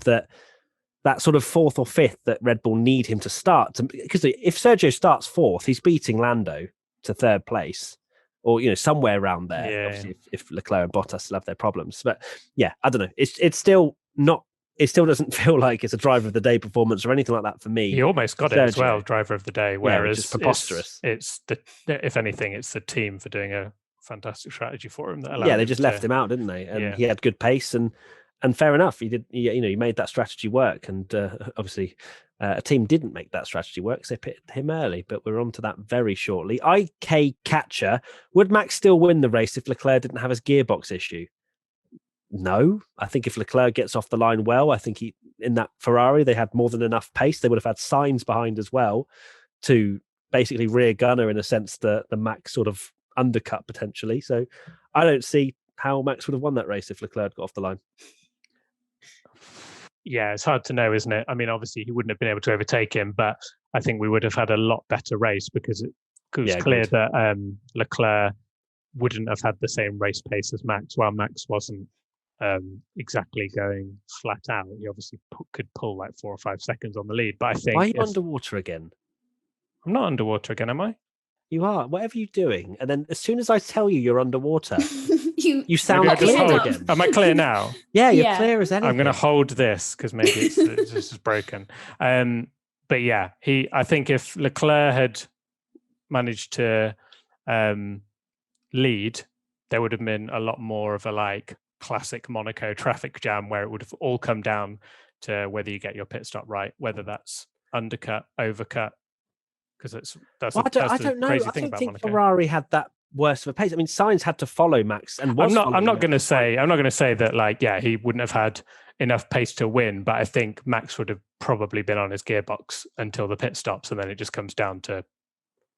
that sort of 4th or 5th that Red Bull need him to start. Because if Sergio starts 4th, he's beating Lando to 3rd place or, somewhere around there. Yeah. Obviously, if Leclerc and Bottas still have their problems. But yeah, I don't know. It's still not, it still doesn't feel like it's a driver of the day performance or anything like that for me. He almost got Sergio. It as well, driver of the day, whereas it's preposterous. It's if anything, it's the team for doing a fantastic strategy for him. They just left him out, didn't they? And he had good pace and fair enough, he did. He made that strategy work, and obviously, a team didn't make that strategy work because they pitted him early. But we're on to that very shortly. IK Catcher: would Max still win the race if Leclerc didn't have his gearbox issue? No, I think if Leclerc gets off the line well, I think in that Ferrari they had more than enough pace. They would have had signs behind as well to basically rear gunner in a sense the Max sort of undercut potentially. So I don't see how Max would have won that race if Leclerc got off the line. Yeah, it's hard to know, isn't it? I mean, obviously he wouldn't have been able to overtake him, but I think we would have had a lot better race because it was clear that Leclerc wouldn't have had the same race pace as Max, while Max wasn't exactly going flat out. He obviously could pull like 4 or 5 seconds on the lead, but I think... Why are you underwater again? I'm not underwater again, am I? You are. Whatever you're doing, and then as soon as I tell you you're underwater, you sound Maybe I just clear hold. again. Am I clear now? Yeah, you're Yeah. clear as anything. I'm going to hold this because maybe it's just broken. But yeah, I think if Leclerc had managed to lead, there would have been a lot more of a like classic Monaco traffic jam where it would have all come down to whether you get your pit stop right, whether that's undercut, overcut, because that's I don't know. crazy I thing don't about think Monaco. Ferrari had that worse of a pace. I mean, Sainz had to follow Max, and I'm not following going to Max say that like he wouldn't have had enough pace to win, but I think Max would have probably been on his gearbox until the pit stops, and then it just comes down to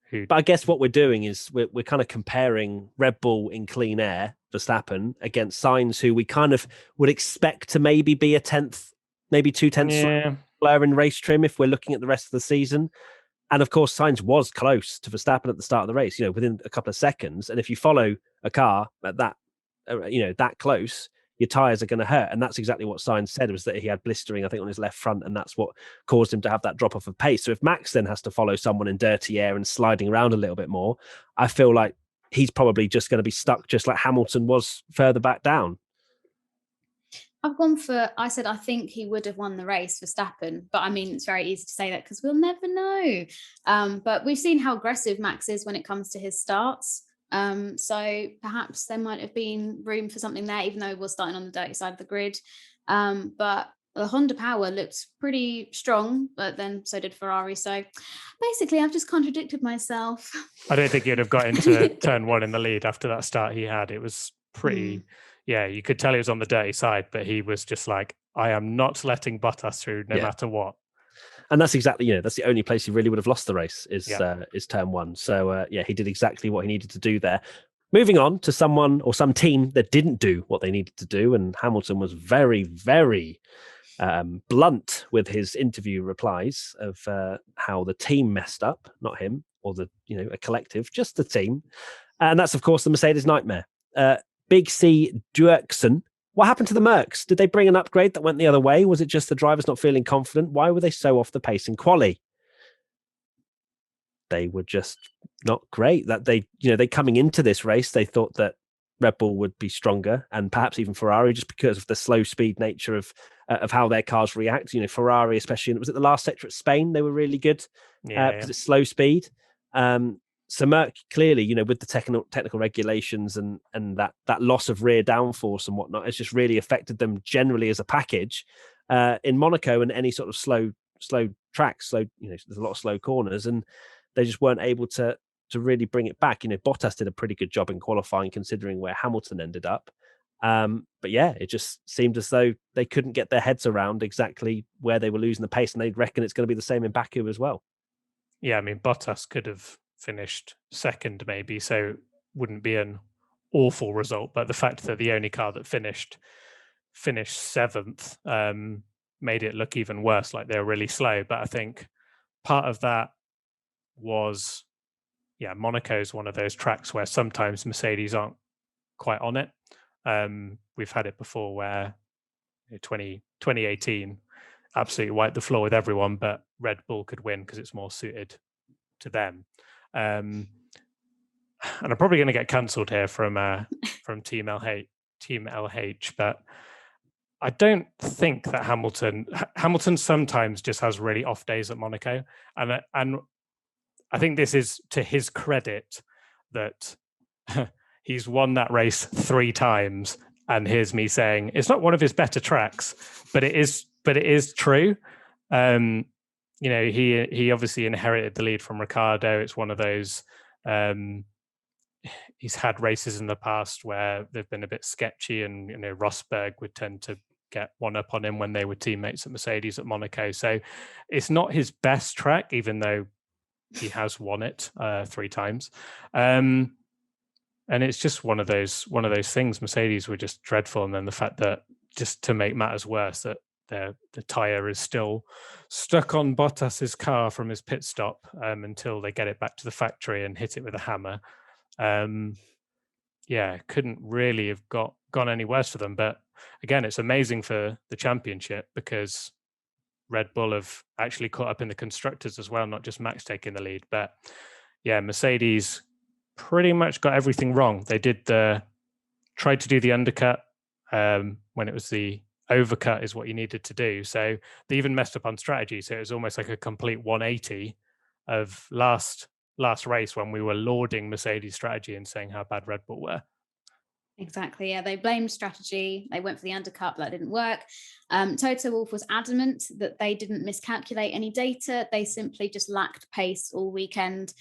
who. But I guess what we're doing is we're kind of comparing Red Bull in clean air, Verstappen, against Sainz, who we kind of would expect to maybe be a 10th, maybe 2/10 slower in race trim if we're looking at the rest of the season. And of course, Sainz was close to Verstappen at the start of the race, within a couple of seconds. And if you follow a car at that, that close, your tyres are going to hurt. And that's exactly what Sainz said, was that he had blistering, I think, on his left front. And that's what caused him to have that drop off of pace. So if Max then has to follow someone in dirty air and sliding around a little bit more, I feel like he's probably just going to be stuck just like Hamilton was further back down. I've gone for, I said, I think he would have won the race, Verstappen. But I mean, it's very easy to say that because we'll never know. But we've seen how aggressive Max is when it comes to his starts. So perhaps there might have been room for something there, even though we're starting on the dirty side of the grid. But the Honda power looked pretty strong, but then so did Ferrari. So basically, I've just contradicted myself. I don't think he'd have got into turn one in the lead after that start he had. It was pretty, you could tell he was on the dirty side, but he was just like, I am not letting Bottas through no matter what. And that's exactly, that's the only place he really would have lost the race is turn one. So, he did exactly what he needed to do there. Moving on to someone or some team that didn't do what they needed to do. And Hamilton was very, very blunt with his interview replies of how the team messed up, not him or a collective, just the team. And that's, of course, the Mercedes nightmare. Big C Duerksen. What happened to the Mercs? Did they bring an upgrade that went the other way? Was it just the drivers not feeling confident? Why were they so off the pace in quali? They were just not great. That they coming into this race, they thought that Red Bull would be stronger, and perhaps even Ferrari, just because of the slow speed nature of how their cars react. Ferrari, especially, was it the last sector at Spain? They were really good because it's slow speed. So Merc clearly, with the technical regulations and that loss of rear downforce and whatnot, has just really affected them generally as a package in Monaco and any sort of slow tracks. There's a lot of slow corners, and they just weren't able to really bring it back. Bottas did a pretty good job in qualifying, considering where Hamilton ended up. But it just seemed as though they couldn't get their heads around exactly where they were losing the pace, and they'd reckon it's going to be the same in Baku as well. Yeah, I mean, Bottas could have finished second maybe, so wouldn't be an awful result, but the fact that the only car that finished seventh made it look even worse, like they were really slow. But I think part of that was Monaco is one of those tracks where sometimes Mercedes aren't quite on it. We've had it before where 2018 absolutely wiped the floor with everyone, but Red Bull could win because it's more suited to them. And I'm probably going to get cancelled here from Team LH, but I don't think that Hamilton sometimes just has really off days at Monaco, and I think this is to his credit that he's won that race 3 times, and here's me saying it's not one of his better tracks, but it is true. He obviously inherited the lead from Ricciardo. It's one of those. He's had races in the past where they've been a bit sketchy, and Rosberg would tend to get one up on him when they were teammates at Mercedes at Monaco. So it's not his best track, even though he has won it 3 times. And it's just one of those things. Mercedes were just dreadful, and then the fact that, just to make matters worse, that the tyre is still stuck on Bottas's car from his pit stop until they get it back to the factory and hit it with a hammer. Couldn't really have gone any worse for them. But again, it's amazing for the championship because Red Bull have actually caught up in the constructors as well, not just Max taking the lead. But yeah, Mercedes pretty much got everything wrong. They tried to do the undercut when it was the overcut is what you needed to do. So they even messed up on strategy. So it was almost like a complete 180 of last race when we were lauding Mercedes strategy and saying how bad Red Bull were. Exactly. Yeah, they blamed strategy. They went for the undercut, but that didn't work. Toto Wolff was adamant that they didn't miscalculate any data. They simply just lacked pace all weekend.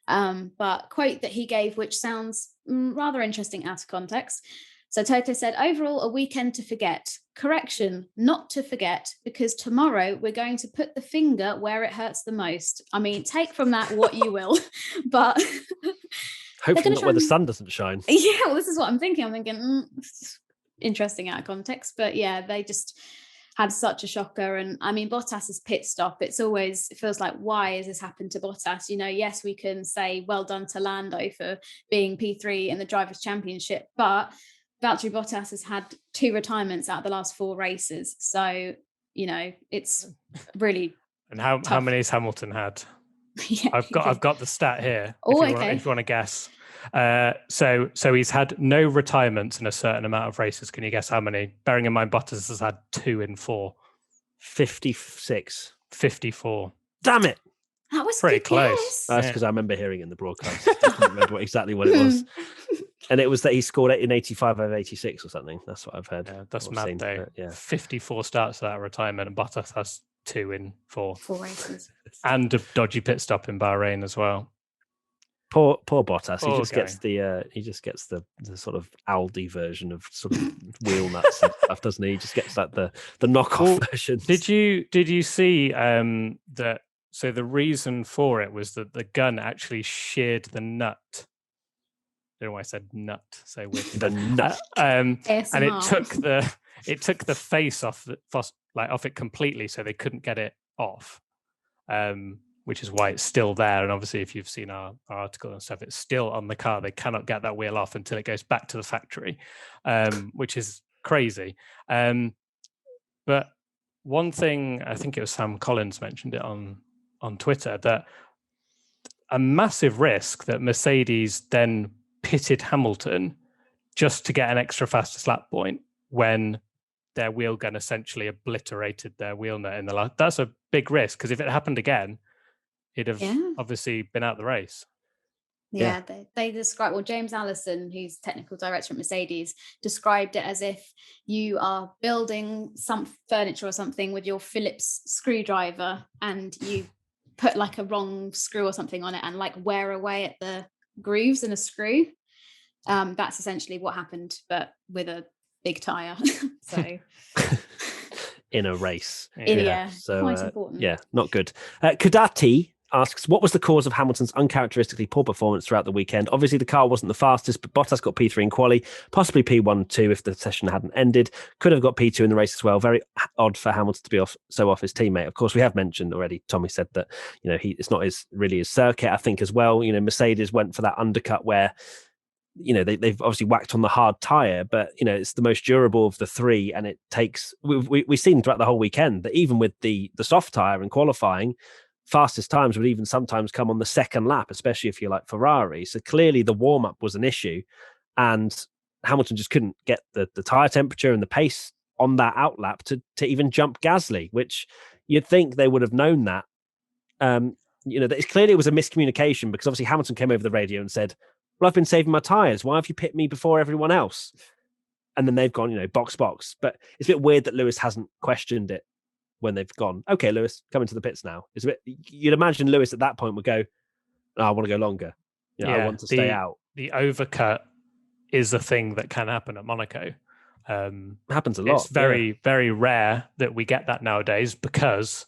But quote that he gave, which sounds rather interesting out of context. So Toto said, overall, a weekend to forget. Correction, not to forget, because tomorrow we're going to put the finger where it hurts the most. I mean, take from that what you will, but... Hopefully not where the sun doesn't shine. Yeah, well, this is what I'm thinking. I'm thinking, interesting out of context. But yeah, they just had such a shocker. And I mean, Bottas's pit stop, it feels like, why has this happened to Bottas? You know, yes, we can say well done to Lando for being P3 in the Drivers' Championship, but Valtteri Bottas has had 2 retirements out of the last 4 races. So, you know, it's really And how many has Hamilton had? Yeah, I've got the stat here. Oh, if you want to guess. So he's had no retirements in a certain amount of races. Can you guess how many? Bearing in mind Bottas has had 2 in 4. 56. 54. Damn it. That was pretty good close. guess. That's because I remember hearing it in the broadcast. I can't remember exactly what it was. And it was that he scored it in 85 over 86 or something. That's what I've heard. Yeah, that's or mad seen. though. Yeah. 54 starts at that retirement, and Bottas has 2 in 4. 4 races. And a dodgy pit stop in Bahrain as well. Poor Bottas. Poor He just guy. gets the sort of Aldi version of sort of wheel nuts and stuff, doesn't he? He just gets like the knockoff versions. Did you see that? So the reason for it was that the gun actually sheared the nut. I don't know why I said nut so weird. The nut. And it ASMR. took the face off it completely, so they couldn't get it off. Which is why it's still there. And obviously, if you've seen our article and stuff, it's still on the car. They cannot get that wheel off until it goes back to the factory, which is crazy. But one thing, I think it was Sam Collins mentioned it on Twitter, that a massive risk that Mercedes then pitted Hamilton just to get an extra fastest lap point when their wheel gun essentially obliterated their wheel nut in the last. That's a big risk, because if it happened again, he'd have obviously been out the race. Yeah, they describe, well, James Allison, who's technical director at Mercedes, described it as if you are building some furniture or something with your Phillips screwdriver and you put like a wrong screw or something on it and like wear away at the grooves in a screw. That's essentially what happened, but with a big tire. So in a race. So quite important. Yeah, not good. Kadati asks, what was the cause of Hamilton's uncharacteristically poor performance throughout the weekend? Obviously, the car wasn't the fastest, but Bottas got P3 in quali, possibly P1-2 if the session hadn't ended. Could have got P2 in the race as well. Very odd for Hamilton to be off his teammate. Of course, we have mentioned already, Tommy said that, you know, it's not really his circuit, I think, as well. You know, Mercedes went for that undercut where, you know, they've obviously whacked on the hard tire, but, you know, it's the most durable of the 3. And it takes, we've seen throughout the whole weekend that even with the soft tire in qualifying, fastest times would even sometimes come on the second lap, especially if you're like Ferrari. So clearly the warm-up was an issue, and Hamilton just couldn't get the tire temperature and the pace on that outlap to even jump Gasly, which you'd think they would have known that. You know, it's clearly it was a miscommunication, because obviously Hamilton came over the radio and said, well, I've been saving my tires. Why have you picked me before everyone else? And then they've gone, you know, box. But it's a bit weird that Lewis hasn't questioned it when they've gone, okay, Lewis, come into the pits now. It's a bit, you'd imagine Lewis at that point would go, no, I want to go longer. You know, I want to stay out. The overcut is a thing that can happen at Monaco. It happens a lot. It's very, very rare that we get that nowadays, because,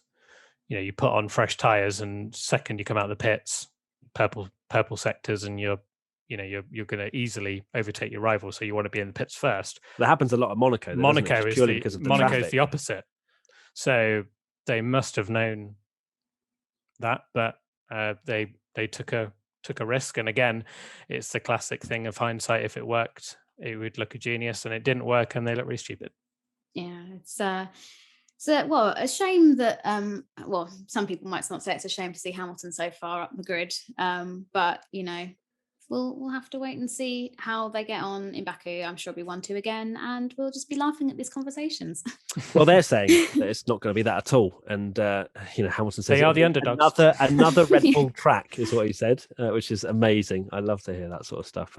you know, you put on fresh tires and second you come out of the pits, purple sectors, and you're going to easily overtake your rival. So you want to be in the pits first. That happens a lot at Monaco. Monaco is purely because of the traffic. the opposite. So they must have known that, but they took a risk. And again, it's the classic thing of hindsight. If it worked, it would look a genius, and it didn't work, and they look really stupid. Yeah, it's So, well, a shame that, well, some people might not say it's a shame to see Hamilton so far up the grid, but, you know, we'll have to wait and see how they get on in Baku. I'm sure it'll be 1-2 again, and we'll just be laughing at these conversations. Well, they're saying that it's not going to be that at all. And, you know, Hamilton says they are the underdogs. Another Red Bull track is what he said, which is amazing. I love to hear that sort of stuff.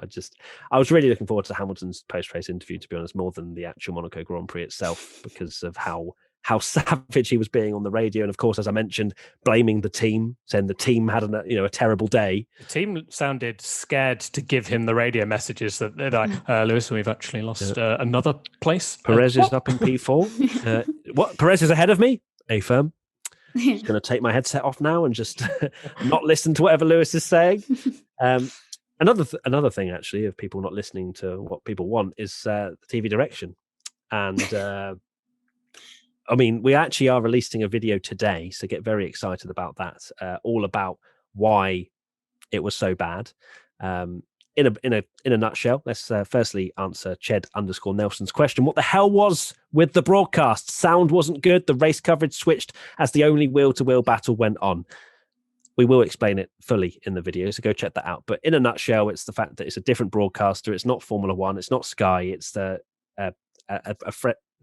I was really looking forward to Hamilton's post-race interview, to be honest, more than the actual Monaco Grand Prix itself, because of how savage he was being on the radio. And of course, as I mentioned, blaming the team, saying the team had a terrible day. The team sounded scared to give him the radio messages that they're like, Lewis, we've actually lost another place. Perez is up in P4. What? Perez is ahead of me? A-firm. I'm just going to take my headset off now and just not listen to whatever Lewis is saying. Another thing, actually, of people not listening to what people want is the TV direction. And I mean, we actually are releasing a video today, so get very excited about that. All about why it was so bad. In a nutshell, let's firstly answer Ched_Nelson's question. What the hell was with the broadcast? Sound wasn't good. The race coverage switched as the only wheel-to-wheel battle went on. We will explain it fully in the video, so go check that out. But in a nutshell, it's the fact that it's a different broadcaster. It's not Formula One. It's not Sky. It's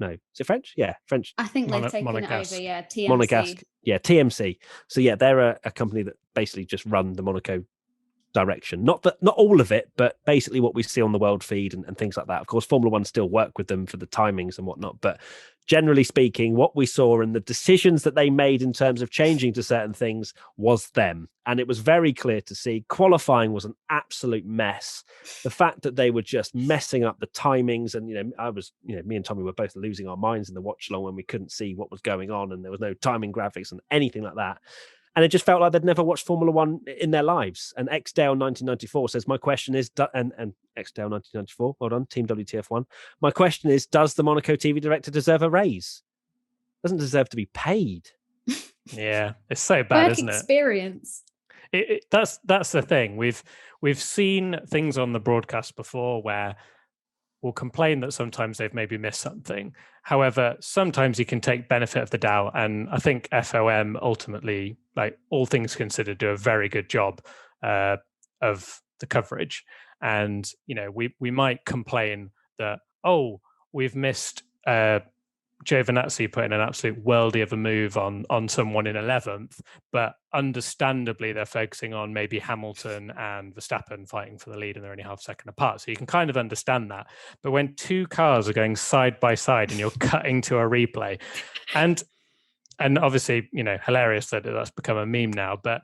no, is it French? Yeah, French. I think they've taken it over, yeah, TMC. Monegasque, yeah, TMC. So yeah, they're a company that basically just run the Monaco direction. Not all of it, but basically what we see on the world feed and things like that. Of course, Formula One still work with them for the timings and whatnot, but generally speaking, what we saw and the decisions that they made in terms of changing to certain things was them. And it was very clear to see qualifying was an absolute mess. The fact that they were just messing up the timings, and me and Tommy were both losing our minds in the watch along when we couldn't see what was going on and there was no timing graphics and anything like that. And it just felt like they'd never watched Formula One in their lives. And Xdale 1994 says, my question is, and Xdale 1994, well done, Team WTF1. My question is, does the Monaco TV director deserve a raise? Doesn't deserve to be paid. Yeah, it's so bad, isn't it? Experience. That's the thing. We've seen things on the broadcast before where we'll complain that sometimes they've maybe missed something. However, sometimes you can take benefit of the doubt. And I think FOM ultimately, like all things considered, do a very good job of the coverage. And, we might complain that, we've missed Giovinazzi putting an absolute worldie of a move on someone in 11th, but understandably they're focusing on maybe Hamilton and Verstappen fighting for the lead and they're only half a second apart. So you can kind of understand that. But when two cars are going side by side and you're cutting to a replay, and obviously, hilarious that that's become a meme now, but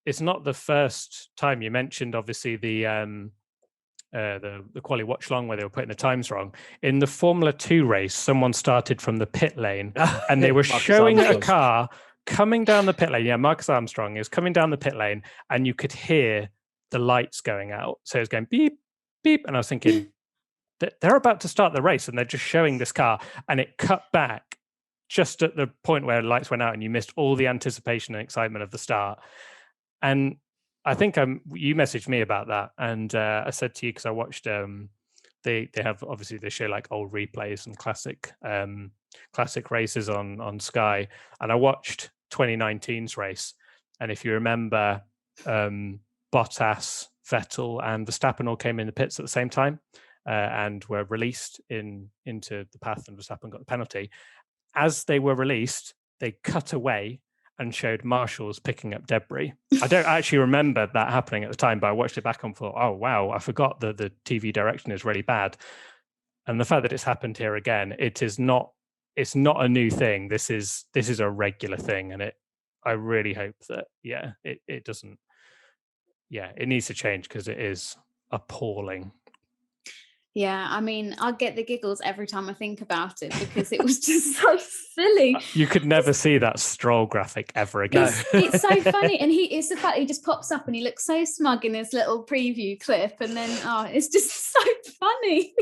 it's not the first time. You mentioned obviously the quali watch long where they were putting the times wrong. In the Formula 2 race, someone started from the pit lane and they were showing a car coming down the pit lane. Yeah, Marcus Armstrong is coming down the pit lane and you could hear the lights going out. So it was going beep, beep. And I was thinking, they're about to start the race and they're just showing this car, and it cut back just at the point where the lights went out and you missed all the anticipation and excitement of the start. And I think you messaged me about that, and I said to you, because I watched they have, obviously they show like old replays and classic races on Sky, and I watched 2019's race, and if you remember, Bottas, Vettel and Verstappen all came in the pits at the same time and were released into the path, and Verstappen got the penalty. As they were released, they cut away and showed marshals picking up debris. I don't actually remember that happening at the time, but I watched it back and thought, oh, wow, I forgot that the TV direction is really bad. And the fact that it's happened here again, it's not a new thing. This is a regular thing. And I really hope that, it doesn't, it needs to change because it is appalling. Yeah, I mean, I get the giggles every time I think about it because it was just so silly. You could never see that Stroll graphic ever again. It's so funny. And it's the fact he just pops up and he looks so smug in his little preview clip. And then, it's just so funny.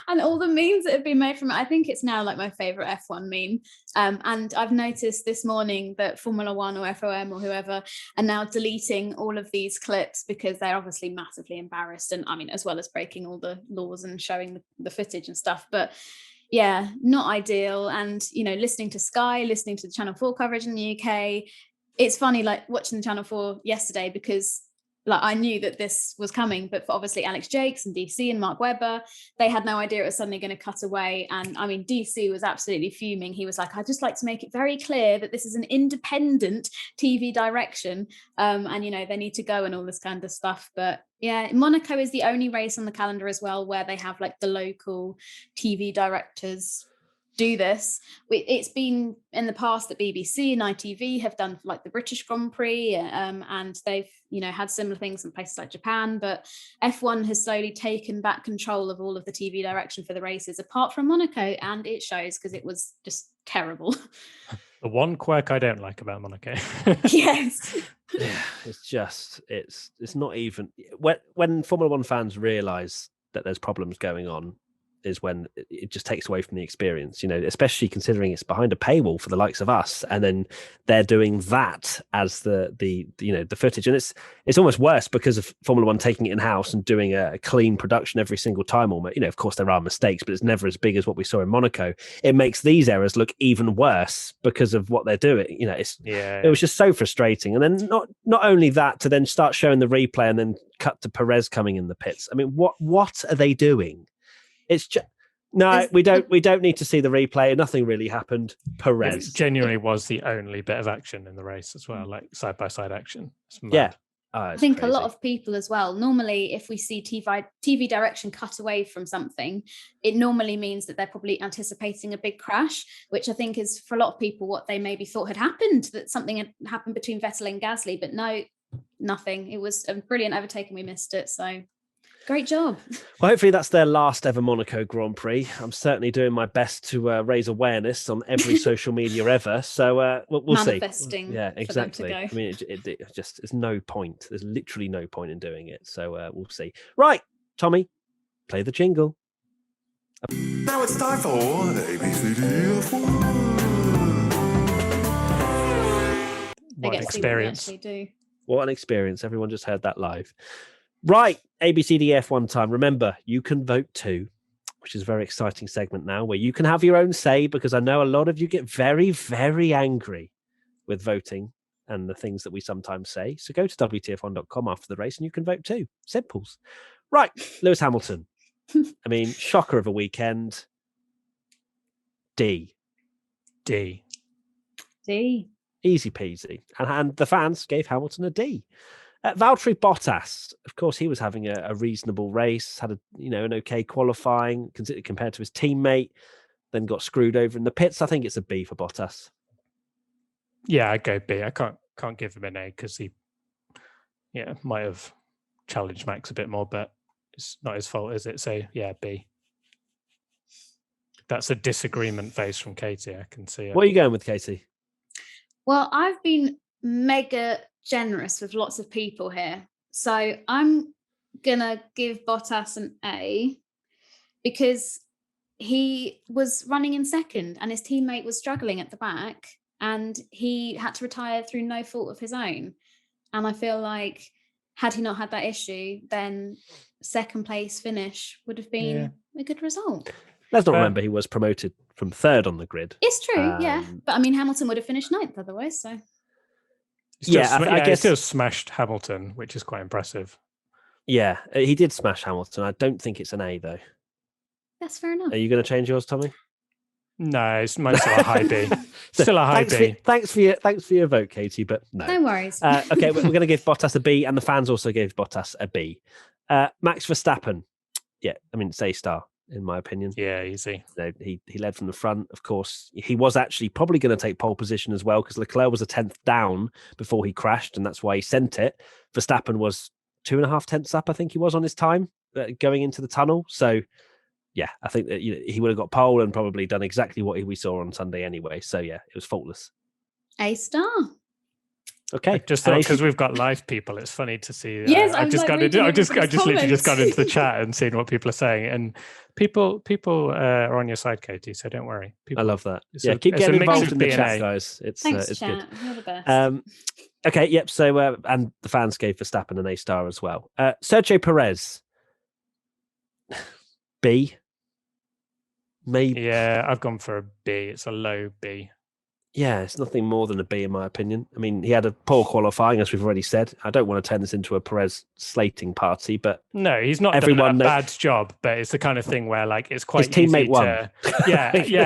And all the memes that have been made from it, I think it's now like my favorite F1 meme. And I've noticed this morning that Formula One or FOM or whoever are now deleting all of these clips because they're obviously massively embarrassed. And I mean, as well as breaking all the laws and showing the footage and stuff. But not ideal. And, listening to Sky, listening to the Channel 4 coverage in the UK, it's funny, like watching the Channel 4 yesterday, because like I knew that this was coming, but for obviously Alex Jakes and DC and Mark Webber, they had no idea it was suddenly going to cut away. And I mean, DC was absolutely fuming. He was like, I'd just like to make it very clear that this is an independent TV direction. And, they need to go and all this kind of stuff. But yeah, Monaco is the only race on the calendar as well where they have like the local TV directors do this. It's been in the past that BBC and ITV have done like the British Grand Prix, and they've had similar things in places like Japan, but F1 has slowly taken back control of all of the TV direction for the races, apart from Monaco, and it shows, because it was just terrible. The one quirk I don't like about Monaco. Yes. Yeah, it's not even when Formula One fans realise that there's problems going on, is when it just takes away from the experience, especially considering it's behind a paywall for the likes of us, and then they're doing that as the footage, and it's almost worse because of Formula One taking it in house and doing a clean production every single time. Almost, of course there are mistakes, but it's never as big as what we saw in Monaco. It makes these errors look even worse because of what they're doing. It was just so frustrating. And then not only that, to then start showing the replay and then cut to Perez coming in the pits. I mean, what are they doing? It's just we don't need to see the replay. Nothing really happened. Perez it genuinely was the only bit of action in the race as well, like side by side action. Yeah, I think crazy. A lot of people as well. Normally, if we see TV direction cut away from something, it normally means that they're probably anticipating a big crash, which I think is for a lot of people what they maybe thought had happened, that something had happened between Vettel and Gasly, but no, nothing. It was a brilliant overtaking. We missed it. So great job. Well, hopefully that's their last ever Monaco Grand Prix. I'm certainly doing my best to raise awareness on every social media ever. So we'll see. Manifesting. Yeah, exactly. I mean, it just there's no point. There's literally no point in doing it. So we'll see. Right, Tommy, play the jingle. Now it's time for WTF1. What an experience. What an experience. Everyone just heard that live. Right, ABCDF1 time. Remember, you can vote too, which is a very exciting segment now where you can have your own say, because I know a lot of you get very, very angry with voting and the things that we sometimes say. So go to WTF1.com after the race and you can vote too. Simples. Right, Lewis Hamilton. I mean, shocker of a weekend. D. D. Easy peasy. And the fans gave Hamilton a D. Valtteri Bottas, of course, he was having a reasonable race, had an okay qualifying compared to his teammate, then got screwed over in the pits. I think it's a B for Bottas. Yeah, I'd go B. I can't give him an A because he might have challenged Max a bit more, but it's not his fault, is it? So yeah, B. That's a disagreement face from Katie. I can see it. What are you going with, Katie? Well, I've been mega generous with lots of people here, so I'm gonna give Bottas an A because he was running in second and his teammate was struggling at the back and he had to retire through no fault of his own. And I feel like had he not had that issue, then second place finish would have been a good result. Let's not remember he was promoted from third on the grid. It's true, yeah, but I mean Hamilton would have finished ninth otherwise, so I guess he still smashed Hamilton, which is quite impressive. Yeah, he did smash Hamilton. I don't think it's an A, though. That's fair enough. Are you going to change yours, Tommy? No, mine's still a high B. Still a high B. Thanks for your vote, Katie, but no. No worries. Okay, we're going to give Bottas a B, and the fans also gave Bottas a B. Max Verstappen, yeah, I mean, it's A-star, in my opinion. Yeah, easy. He led from the front, of course. He was actually probably going to take pole position as well, because Leclerc was a 10th down before he crashed, and that's why he sent it. Verstappen was 2.5 tenths up, I think he was, on his time going into the tunnel. So, yeah, I think that he would have got pole and probably done exactly what we saw on Sunday anyway. So, yeah, it was faultless. A-star. Okay. I just thought because we've got live people, it's funny to see. Yes, I just literally just got into the chat and seen what people are saying, and people are on your side, Katie. So don't worry. I love that. Yeah, keep getting involved in the chat, guys. Thanks, it's chat. good. You're the best. Okay, yep. So and the fans gave Verstappen an A-star as well. Sergio Perez, B. maybe. Yeah, I've gone for a B. It's a low B. Yeah, it's nothing more than a B in my opinion. I mean, he had a poor qualifying, as we've already said. I don't want to turn this into a Perez slating party, but No, he's not everyone done a bad job, but it's the kind of thing where like it's quite his teammate easy won. to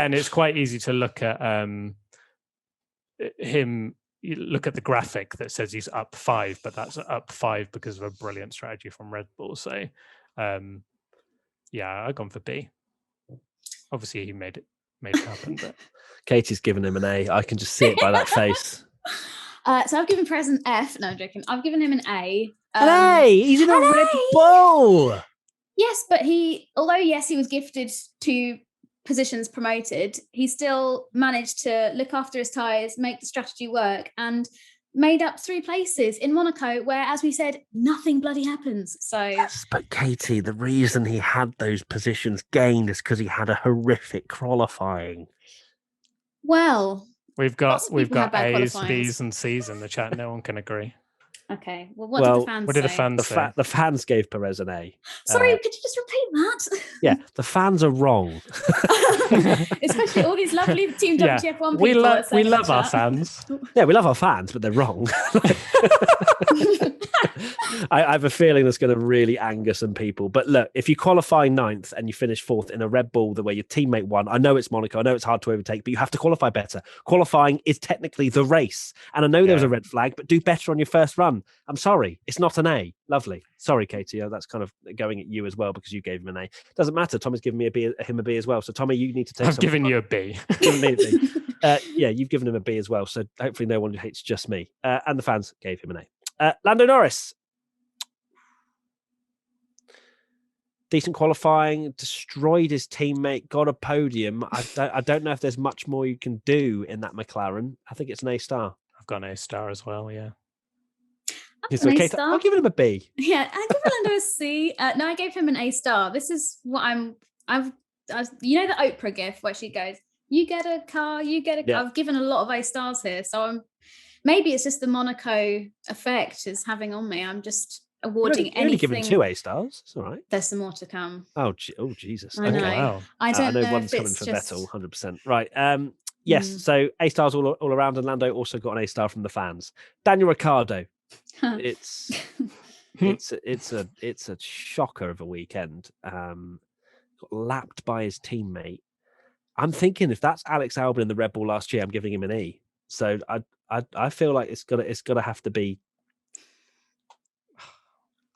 and it's quite easy to look at him. You look at the graphic that says he's up 5, but that's up 5 because of a brilliant strategy from Red Bull. So, yeah, I've gone for B. Obviously, he made it happen, but Katie's given him an A. I can just see it by that face. So I've given Perez an F. No, I'm joking. I've given him an A. An A! He's in a Red Bull! Yes, but although he was gifted 2 positions promoted, he still managed to look after his tyres, make the strategy work, and made up 3 places in Monaco, where, as we said, nothing bloody happens. So, yes, but Katie, the reason he had those positions gained is because he had a horrific qualifying. Well, we've got A's, qualifyings. B's, and C's in the chat. No one can agree. Okay. Well, what did the fans say? What did the fans say? The fans gave Perez an A. Sorry, could you just repeat that? Yeah, the fans are wrong. Especially all these lovely Team WTF1 people. We love our fans. Yeah, we love our fans, but they're wrong. I have a feeling that's going to really anger some people. But look, if you qualify 9th and you finish 4th in a Red Bull the way your teammate won, I know it's Monaco, I know it's hard to overtake, but you have to qualify better. Qualifying is technically the race. And I know there was a red flag, but do better on your first run. I'm sorry, it's not an A. Lovely. Sorry, Katie. That's kind of going at you as well because you gave him an A. Doesn't matter. Tommy's given me him a B as well. So Tommy, you need to take. I've given you a B. Given me a B. Yeah, you've given him a B as well. So hopefully no one hates just me. And the fans gave him an A. Lando Norris. Decent qualifying, destroyed his teammate, got a podium. I don't know if there's much more you can do in that McLaren. I think it's an A star. I've got an A star as well. Yeah. I'll give him a B. Yeah, I give Lando a C. No, I gave him an A star. This is what I've you know the Oprah gif where she goes, "You get a car, you get a car." Yeah. I've given a lot of A stars here, so maybe it's just the Monaco effect is having on me. I'm just awarding anything. You're only given 2 A stars. It's all right. There's some more to come. Oh Jesus. I know. Okay. Wow. I don't know one's if coming it's for just... Vettel, 100%. Right. Yes. So A stars all around, and Lando also got an A star from the fans. Daniel Ricciardo. It's a shocker of a weekend. Got lapped by his teammate. I'm thinking if that's Alex Albon in the Red Bull last year, I'm giving him an E. So I feel like it's gonna have to be.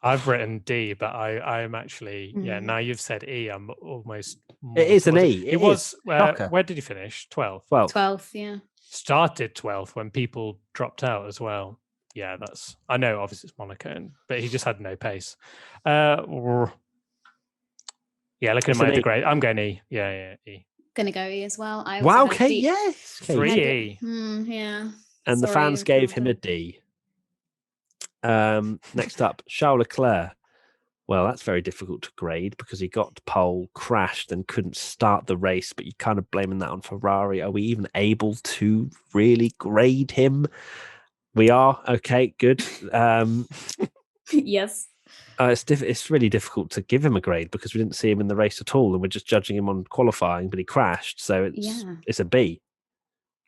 I've written D, but I'm actually now you've said E. I'm almost. It is an E. It was. Where did he finish? 12th. 12th. Yeah. Started 12th when people dropped out as well. Yeah, I know. Obviously, it's Monaco, but he just had no pace. Yeah, looking at my grade, I'm going E. Yeah, E. Gonna go E as well. Wow, Kate. Yes, 3 E. Yeah. And the fans gave him a D. Next up, Charles Leclerc. Well, that's very difficult to grade because he got pole, crashed, and couldn't start the race. But you're kind of blaming that on Ferrari. Are we even able to really grade him? We are. Okay, good. Yes. It's really difficult to give him a grade because we didn't see him in the race at all, and we're just judging him on qualifying. But he crashed, so it's a B.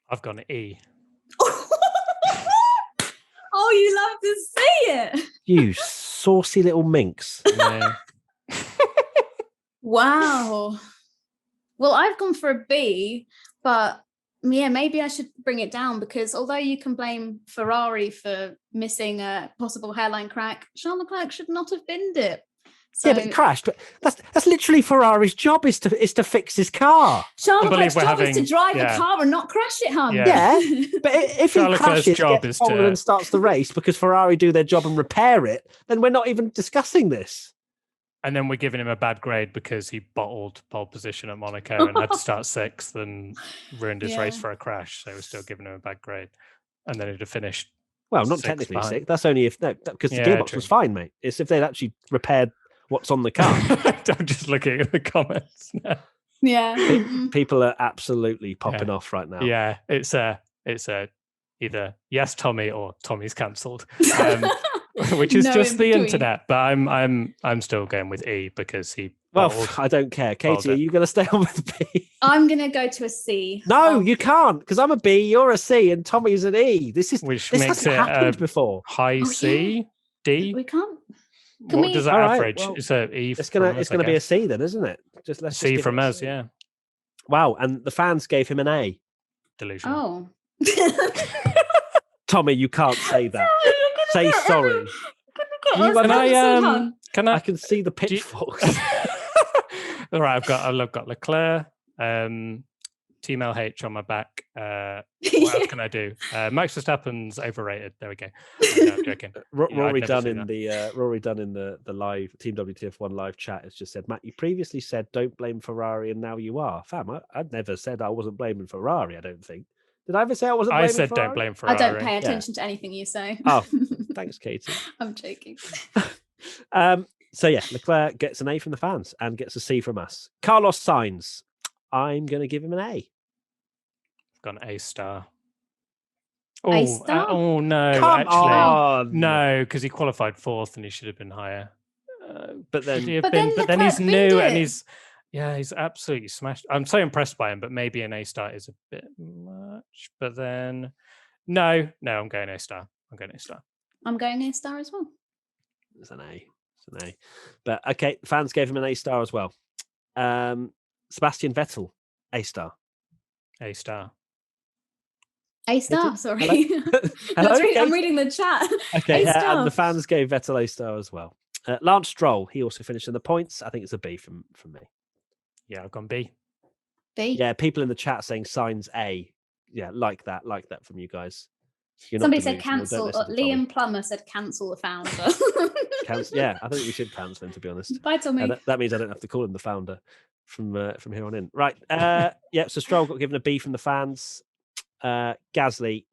I've gone E. Oh, you love to see it. You saucy little minx. Yeah. Wow. Well, I've gone for a B, but yeah, maybe I should bring it down because although you can blame Ferrari for missing a possible hairline crack, Charles Leclerc should not have binned it. So, yeah, but he crashed. But that's literally Ferrari's job is to fix his car. Charles Leclerc's job is to drive the car and not crash it, hon. Yeah, but if he crashes, gets pole and starts the race because Ferrari do their job and repair it, then we're not even discussing this. And then we're giving him a bad grade because he bottled pole position at Monaco and had to start 6th and ruined his race for a crash. So we're still giving him a bad grade. And then he'd have finished. Well, not technically 6th. That's only because the gearbox was fine, mate. It's if they'd actually repaired what's on the car. I'm just looking at the comments now. Yeah. People are absolutely popping off right now. Yeah, it's either yes, Tommy, or Tommy's cancelled. Which is just the internet, but I'm still going with E because he Well, Bold. I don't care. Katie, Bold are it. you going to stay on with B? I'm gonna go to a C. No, Oh, you can't, because I'm a B, you're a C, and Tommy's an E. This Which this makes hasn't it happened before. high Oh, C, D. we can't. Can What we- does that All right, average? well, It's a E. It's from gonna us, it's I gonna be a guess. C then, isn't it? Let's C give it from a us, C. yeah. Wow, and the fans gave him an A. Delusion. Oh. Tommy, you can't say that. Say sorry. Can I? Can I? I can see the you- pitchforks. All right, I've got Leclerc, Team LH on my back. What else can I do? Max Verstappen's overrated. There we go. No, I'm joking. Rory never Dunn say in the live Team WTF1 live chat has just said, Matt, you previously said don't blame Ferrari and now you are. Fam, I'd never said I wasn't blaming Ferrari, I don't think. Did I ever say I wasn't I blaming said Ferrari? don't blame I Ferrari. don't pay attention to anything you say. Oh, thanks, Katie. I'm joking. So yeah, Leclerc gets an A from the fans and gets a C from us. Carlos Sainz, I'm going to give him an A. Got an A star. A Oh, star? oh no! Come actually, on. no, because he qualified fourth and he should have been higher. But then, Should he have But been, then but then he's Leclerc new binned and it. he's absolutely smashed. I'm so impressed by him, but maybe an A star is a bit much. But then, no, I'm going A star. I'm going A star. I'm going A star as well. it's an A. It's an A. But okay, fans gave him an A star as well. Sebastian Vettel, A star. A star. A star, Katie? sorry. Hello, I'm Katie? reading the chat. Okay, A star. and the fans gave Vettel A star as well. Lance Stroll, he also finished in the points. I think it's a B from me. Yeah, I've gone B. B. Yeah, people in the chat saying signs A. Yeah, like that from you guys. You're not Somebody said delusional, don't cancel. listen to Tommy. Liam Plummer said cancel the founder. Yeah, I think we should cancel him, to be honest. Bye, Tommy. That means I don't have to call him the founder from here on in. Right. Yeah, so Stroll got given a B from the fans. Gasly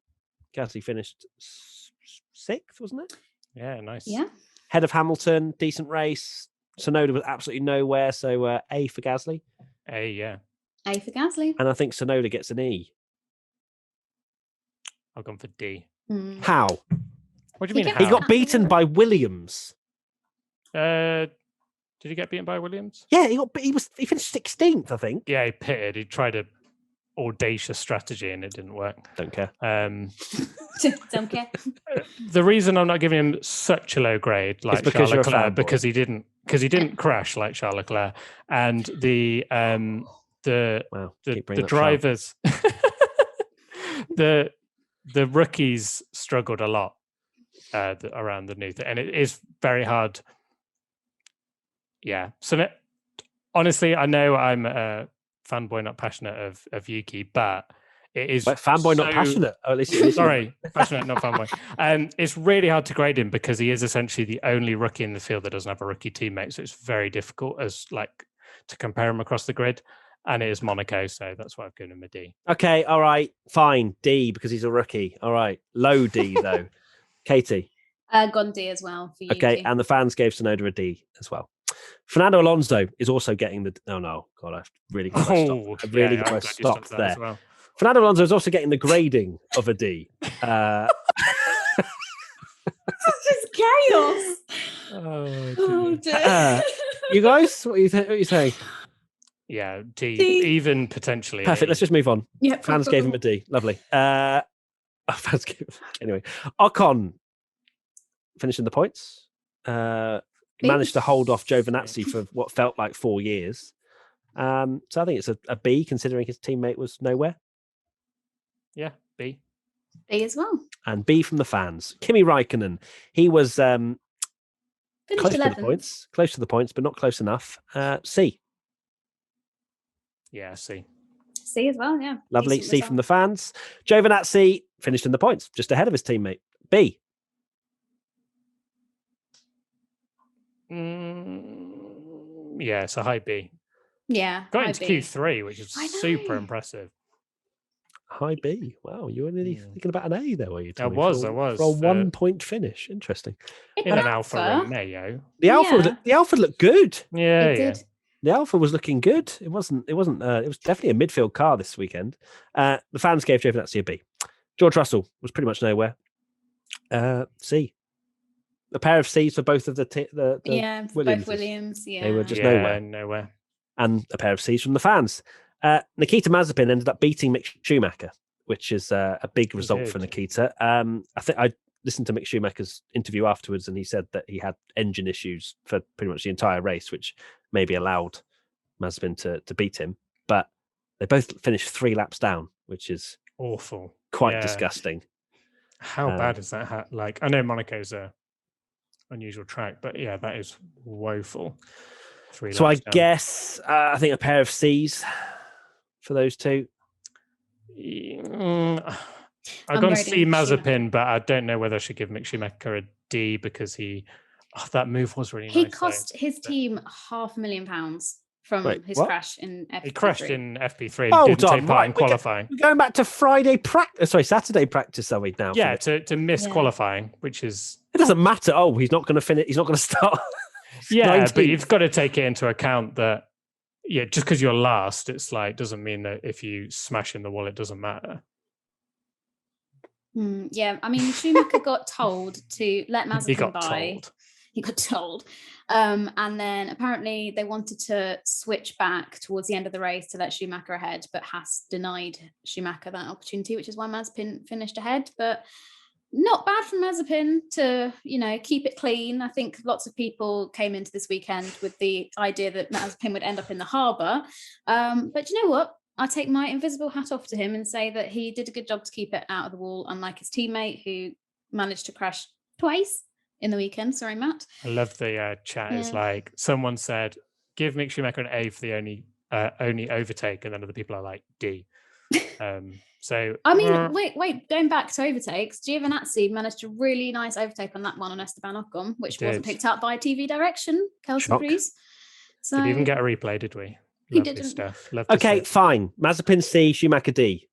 finished sixth, wasn't it? Yeah, nice. Yeah. Head of Hamilton, decent race. Sonoda was absolutely nowhere, so A for Gasly. A, yeah. A for Gasly. And I think Sonoda gets an E. I've gone for D. Mm. How? What do you He mean? kept- He got beaten by Williams. Did he get beaten by Williams? Yeah, he finished 16th, I think. Yeah, he pitted. He tried a audacious strategy and it didn't work. Don't care. Don't care. The reason I'm not giving him such a low grade like because Charles you're a Leclerc fanboy. because he didn't crash like Charles Leclerc, and the Wow. keep bringing up Charles. drivers the rookies struggled a lot around the new thing, and it is very hard. Yeah, so honestly, I know I'm a fanboy, not passionate of Yuki, but it is Wait, fanboy, not so- passionate. Oh, at least Sorry, passionate, not fanboy. It's really hard to grade him because he is essentially the only rookie in the field that doesn't have a rookie teammate. So it's very difficult to compare him across the grid. And it is Monaco, so that's why I've given him a D. Okay, all right, fine. D because he's a rookie. All right, low D though. Katie. Gone D as well for you. Okay, and the fans gave Sonoda a D as well. Fernando Alonso is also getting the. Oh no, God, I've really got to stop. I've really got to stop there. As well. Fernando Alonso is also getting the grading of a D. This is chaos. Oh, Oh dear. dear. You guys, what are you saying? Yeah, D, D. even potentially. Perfect. Let's just move on. Yep. Fans gave him a D. Lovely. Fans gave anyway. Ocon finishing the points. Managed to hold off Giovinazzi for what felt like 4 years. So I think it's a B, considering his teammate was nowhere. Yeah, B. B as well. And B from the fans. Kimi Räikkönen. He was Finished close to 11th. the points, but not close enough. C. Yeah, C. C as well, yeah. Lovely. Decent C result. from the fans. Giovinazzi finished in the points, just ahead of his teammate. B. Yeah, it's a high B. Yeah. Got high into B. Q3, which is I super know. impressive. High B. Wow, you were nearly thinking about an A there, were you? I Tommy, was. For a For 1 point finish. Interesting. in an Alpha Romeo. The Alpha, Yeah. the Alpha looked good. Yeah, It yeah. did. The Alpha was looking good. It was definitely a midfield car this weekend. The fans gave Giovinazzi a B. George Russell was pretty much nowhere. C. A pair of C's for both of the Yeah, Williamses. both Williams. Yeah, They were just Yeah, nowhere. And a pair of C's from the fans. Nikita Mazepin ended up beating Mick Schumacher, which is a big result for Nikita. I think I listened to Mick Schumacher's interview afterwards, and he said that he had engine issues for pretty much the entire race, which maybe allowed Mazepin to beat him. But they both finished 3 laps down, which is awful, quite disgusting. How bad is that? Like, I know Monaco's a unusual track, but yeah, that is woeful. 3 So I laps down. guess I think a pair of C's for those two. I've gone C Mazepin, but I don't know whether I should give Mick Schumacher a D because that move was really nice. He cost his team £500,000 from his crash in FP3. He crashed in FP3 and didn't take part in qualifying. We're going back to Saturday practice, are we now? Yeah, to miss qualifying, which is... It doesn't matter. Oh, he's not going to finish. He's not going to start. Yeah, 19th. But you've got to take it into account that, just because you're last, it's like, doesn't mean that if you smash in the wall, it doesn't matter. Yeah, I mean, Schumacher got told to let Mazepin by. He got told. And then apparently they wanted to switch back towards the end of the race to let Schumacher ahead, but Haas denied Schumacher that opportunity, which is why Mazepin finished ahead. But not bad from Mazepin to, keep it clean. I think lots of people came into this weekend with the idea that Mazepin would end up in the harbour. But you know what? I take my invisible hat off to him and say that he did a good job to keep it out of the wall, unlike his teammate who managed to crash twice in the weekend. Sorry, Matt. I love the chat. It's like someone said, give Mick Schumacher an A for the only overtake, and then other people are like D. So I mean, wait, going back to overtakes, Giovinazzi managed a really nice overtake on that one on Esteban Ocon, which wasn't picked up by TV direction. Kelsey Breeze. So did we even get a replay, did we? He Lovely didn't. Stuff. Okay, fine. Mazepin C, Schumacher D.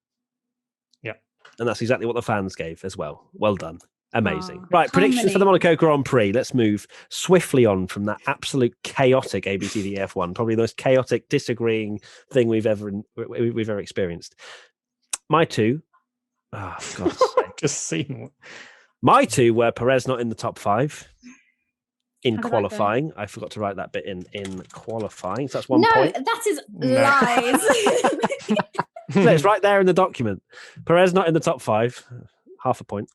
Yeah. And that's exactly what the fans gave as well. Well done. Amazing. Right, predictions for the Monaco Grand Prix. Let's move swiftly on from that absolute chaotic ABCDF1, probably the most chaotic disagreeing thing we've ever experienced. My two, just seen one. My two were Perez not in the top 5 in qualifying. I forgot to write that bit in qualifying. So that's 1 point. No, that is lies. No, it's right there in the document. Perez not in the top 5, half a point.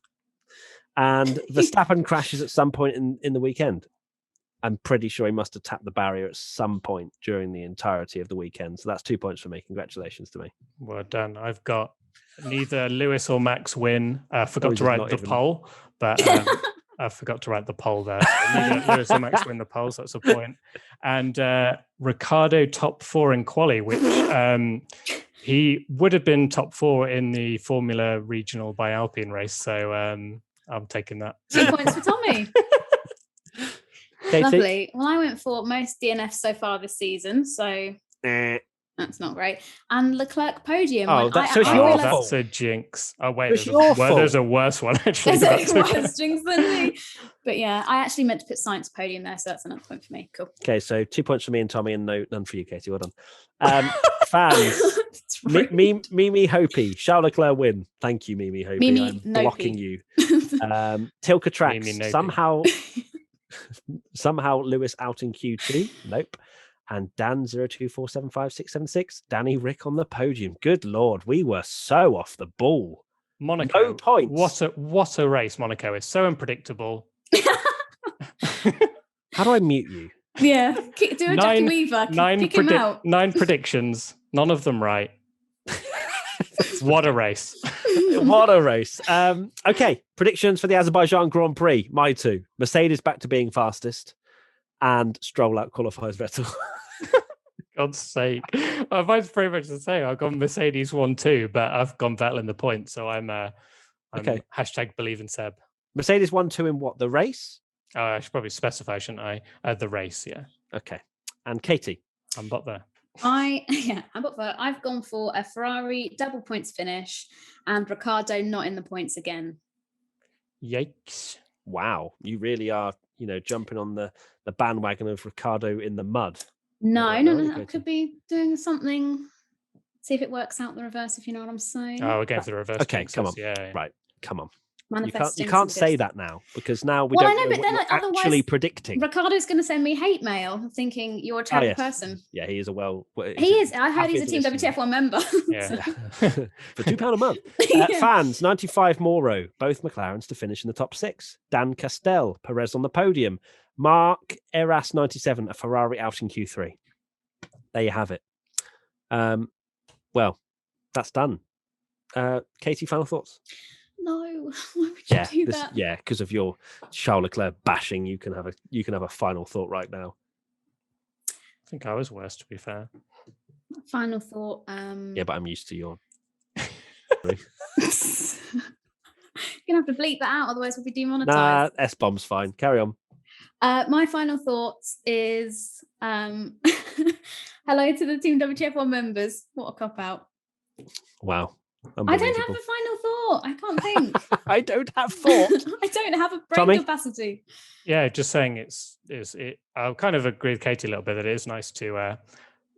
And Verstappen crashes at some point in the weekend. I'm pretty sure he must have tapped the barrier at some point during the entirety of the weekend. So that's 2 points for me. Congratulations to me. Well done. I've got neither Lewis or Max win. I forgot to write the poll, but I forgot to write the poll there. So neither Lewis or Max win the polls. That's a point. And Ricciardo top 4 in quali, which he would have been top 4 in the Formula Regional by Alpine race. So I'm taking that. 2 points for Tommy. Katie? Lovely. Well, I went for most DNFs so far this season, so that's not great. And Leclerc podium. That's a jinx. Oh wait, there's a worse one actually. There's a worse jinx than me. But yeah, I actually meant to put Sainz podium there, so that's another point for me. Cool. Okay, so 2 points for me and Tommy, and none for you, Katie. Well done. Fans, Mimi Hopi, Charles Leclerc win. Thank you, Mimi Hopi. I'm blocking you. Tilka Tracks somehow Lewis out in Q2. Nope. And Dan 024756676, Danny Rick on the podium. Good Lord, we were so off the ball. Monaco, no points. What a race Monaco is. So unpredictable. How do I mute you? Yeah, do a Jackie Weaver. Kick him out. 9 predictions, none of them right. What a race. What a race. Okay, predictions for the Azerbaijan Grand Prix. My two. Mercedes back to being fastest, and Stroll out qualifies Vettel. God's sake. Mine's pretty much the same. I've gone Mercedes 1-2, but I've gone Vettel in the points, so I'm okay. Hashtag believe in Seb. Mercedes 1-2 in what? The race? I should probably specify, shouldn't I? The race, yeah. Okay. And Katie? I'm bot there. I've gone for a Ferrari double points finish and Ricciardo not in the points again. Yikes. Wow. You really are, jumping on the bandwagon of Ricciardo in the mud. No. I could be doing something. See if it works out the reverse, if you know what I'm saying. Oh, we're going for the reverse. Okay, come on. Yeah. Right, come on. Manifesting You can't some good say stuff. that now because now we Well, I don't know, know but what then you're otherwise actually predicting. Ricardo's going to send me hate mail thinking you're a Oh, terrible yes. person. Yeah, he is a He is. I heard he's a avid Team listener. WTF1 member. Yeah. For £2 a month. Yeah. Fans, 95 Moro, both McLarens to finish in the top 6. Dan Castell, Perez on the podium. Mark Eras 97, a Ferrari out in Q3. There you have it. Well, that's done. Katie, final thoughts? No, why would you do that? Yeah, because of your Charles Leclerc bashing, you can have a final thought right now. I think I was worse, to be fair. Final thought. Yeah, but I'm used to your. You're gonna have to bleep that out, otherwise we'll be demonetized. Nah, S-bomb's fine. Carry on. My final thoughts is hello to the Team WTF1 members. What a cop out. Wow. I don't have a final thought. I can't think. I don't have thought. I don't have a brain Tommy? capacity. Yeah, just saying I kind of agree with Katie a little bit that it is nice to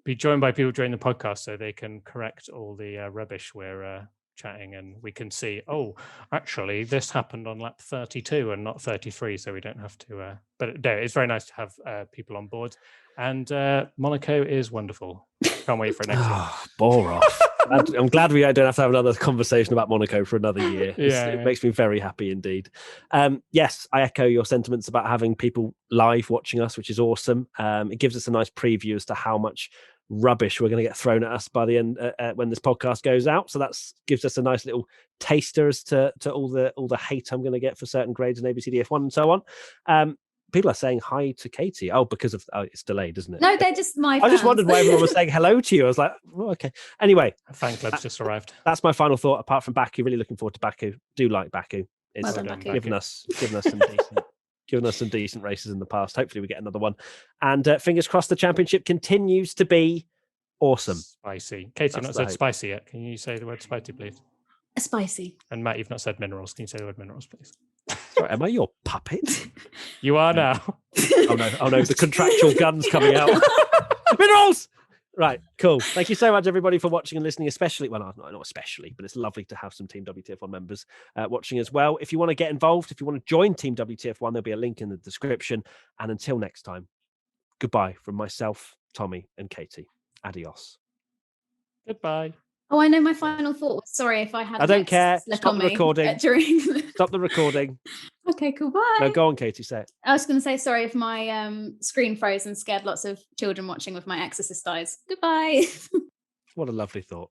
be joined by people during the podcast so they can correct all the rubbish we're chatting and we can see, oh, actually this happened on lap 32 and not 33, so we don't have to but no, it's very nice to have people on board, and Monaco is wonderful. Can't wait for it next year. Bore off. I'm glad we don't have to have another conversation about Monaco for another year. It makes me very happy indeed. Yes, I echo your sentiments about having people live watching us, which is awesome. It gives us a nice preview as to how much rubbish we're going to get thrown at us by the end when this podcast goes out. So that gives us a nice little taster as to all the hate I'm going to get for certain grades in ABCDF1 and so on. People are saying hi to Katie. Oh, because of it's delayed, isn't it? No, they're just my fans. I just wondered why everyone was saying hello to you. I was like, oh, okay. Anyway, A fan club's just arrived. that's my final thought. Apart from Baku, really looking forward to Baku. Do like Baku. It's Well done, Baku. given us some decent races in the past. Hopefully, we get another one. And fingers crossed, the championship continues to be awesome. Spicy. Katie, you've not said hope. spicy yet. Can you say the word spicy, please? Spicy. And Matt, you've not said minerals. Can you say the word minerals, please? Sorry, am I your puppet? You are now. Oh no, the contractual gun's coming out. Minerals! Right, cool. Thank you so much, everybody, for watching and listening, especially, well, not especially, but it's lovely to have some Team WTF1 members watching as well. If you want to get involved, if you want to join Team WTF1, there'll be a link in the description. And until next time, goodbye from myself, Tommy, and Katie. Adios. Goodbye. Oh, I know my final thought. Sorry if I had. I don't care. Stop the recording. During. Stop the recording. Okay, cool. Bye. No, go on, Katie, say it. I was going to say sorry if my screen froze and scared lots of children watching with my Exorcist eyes. Goodbye. What a lovely thought.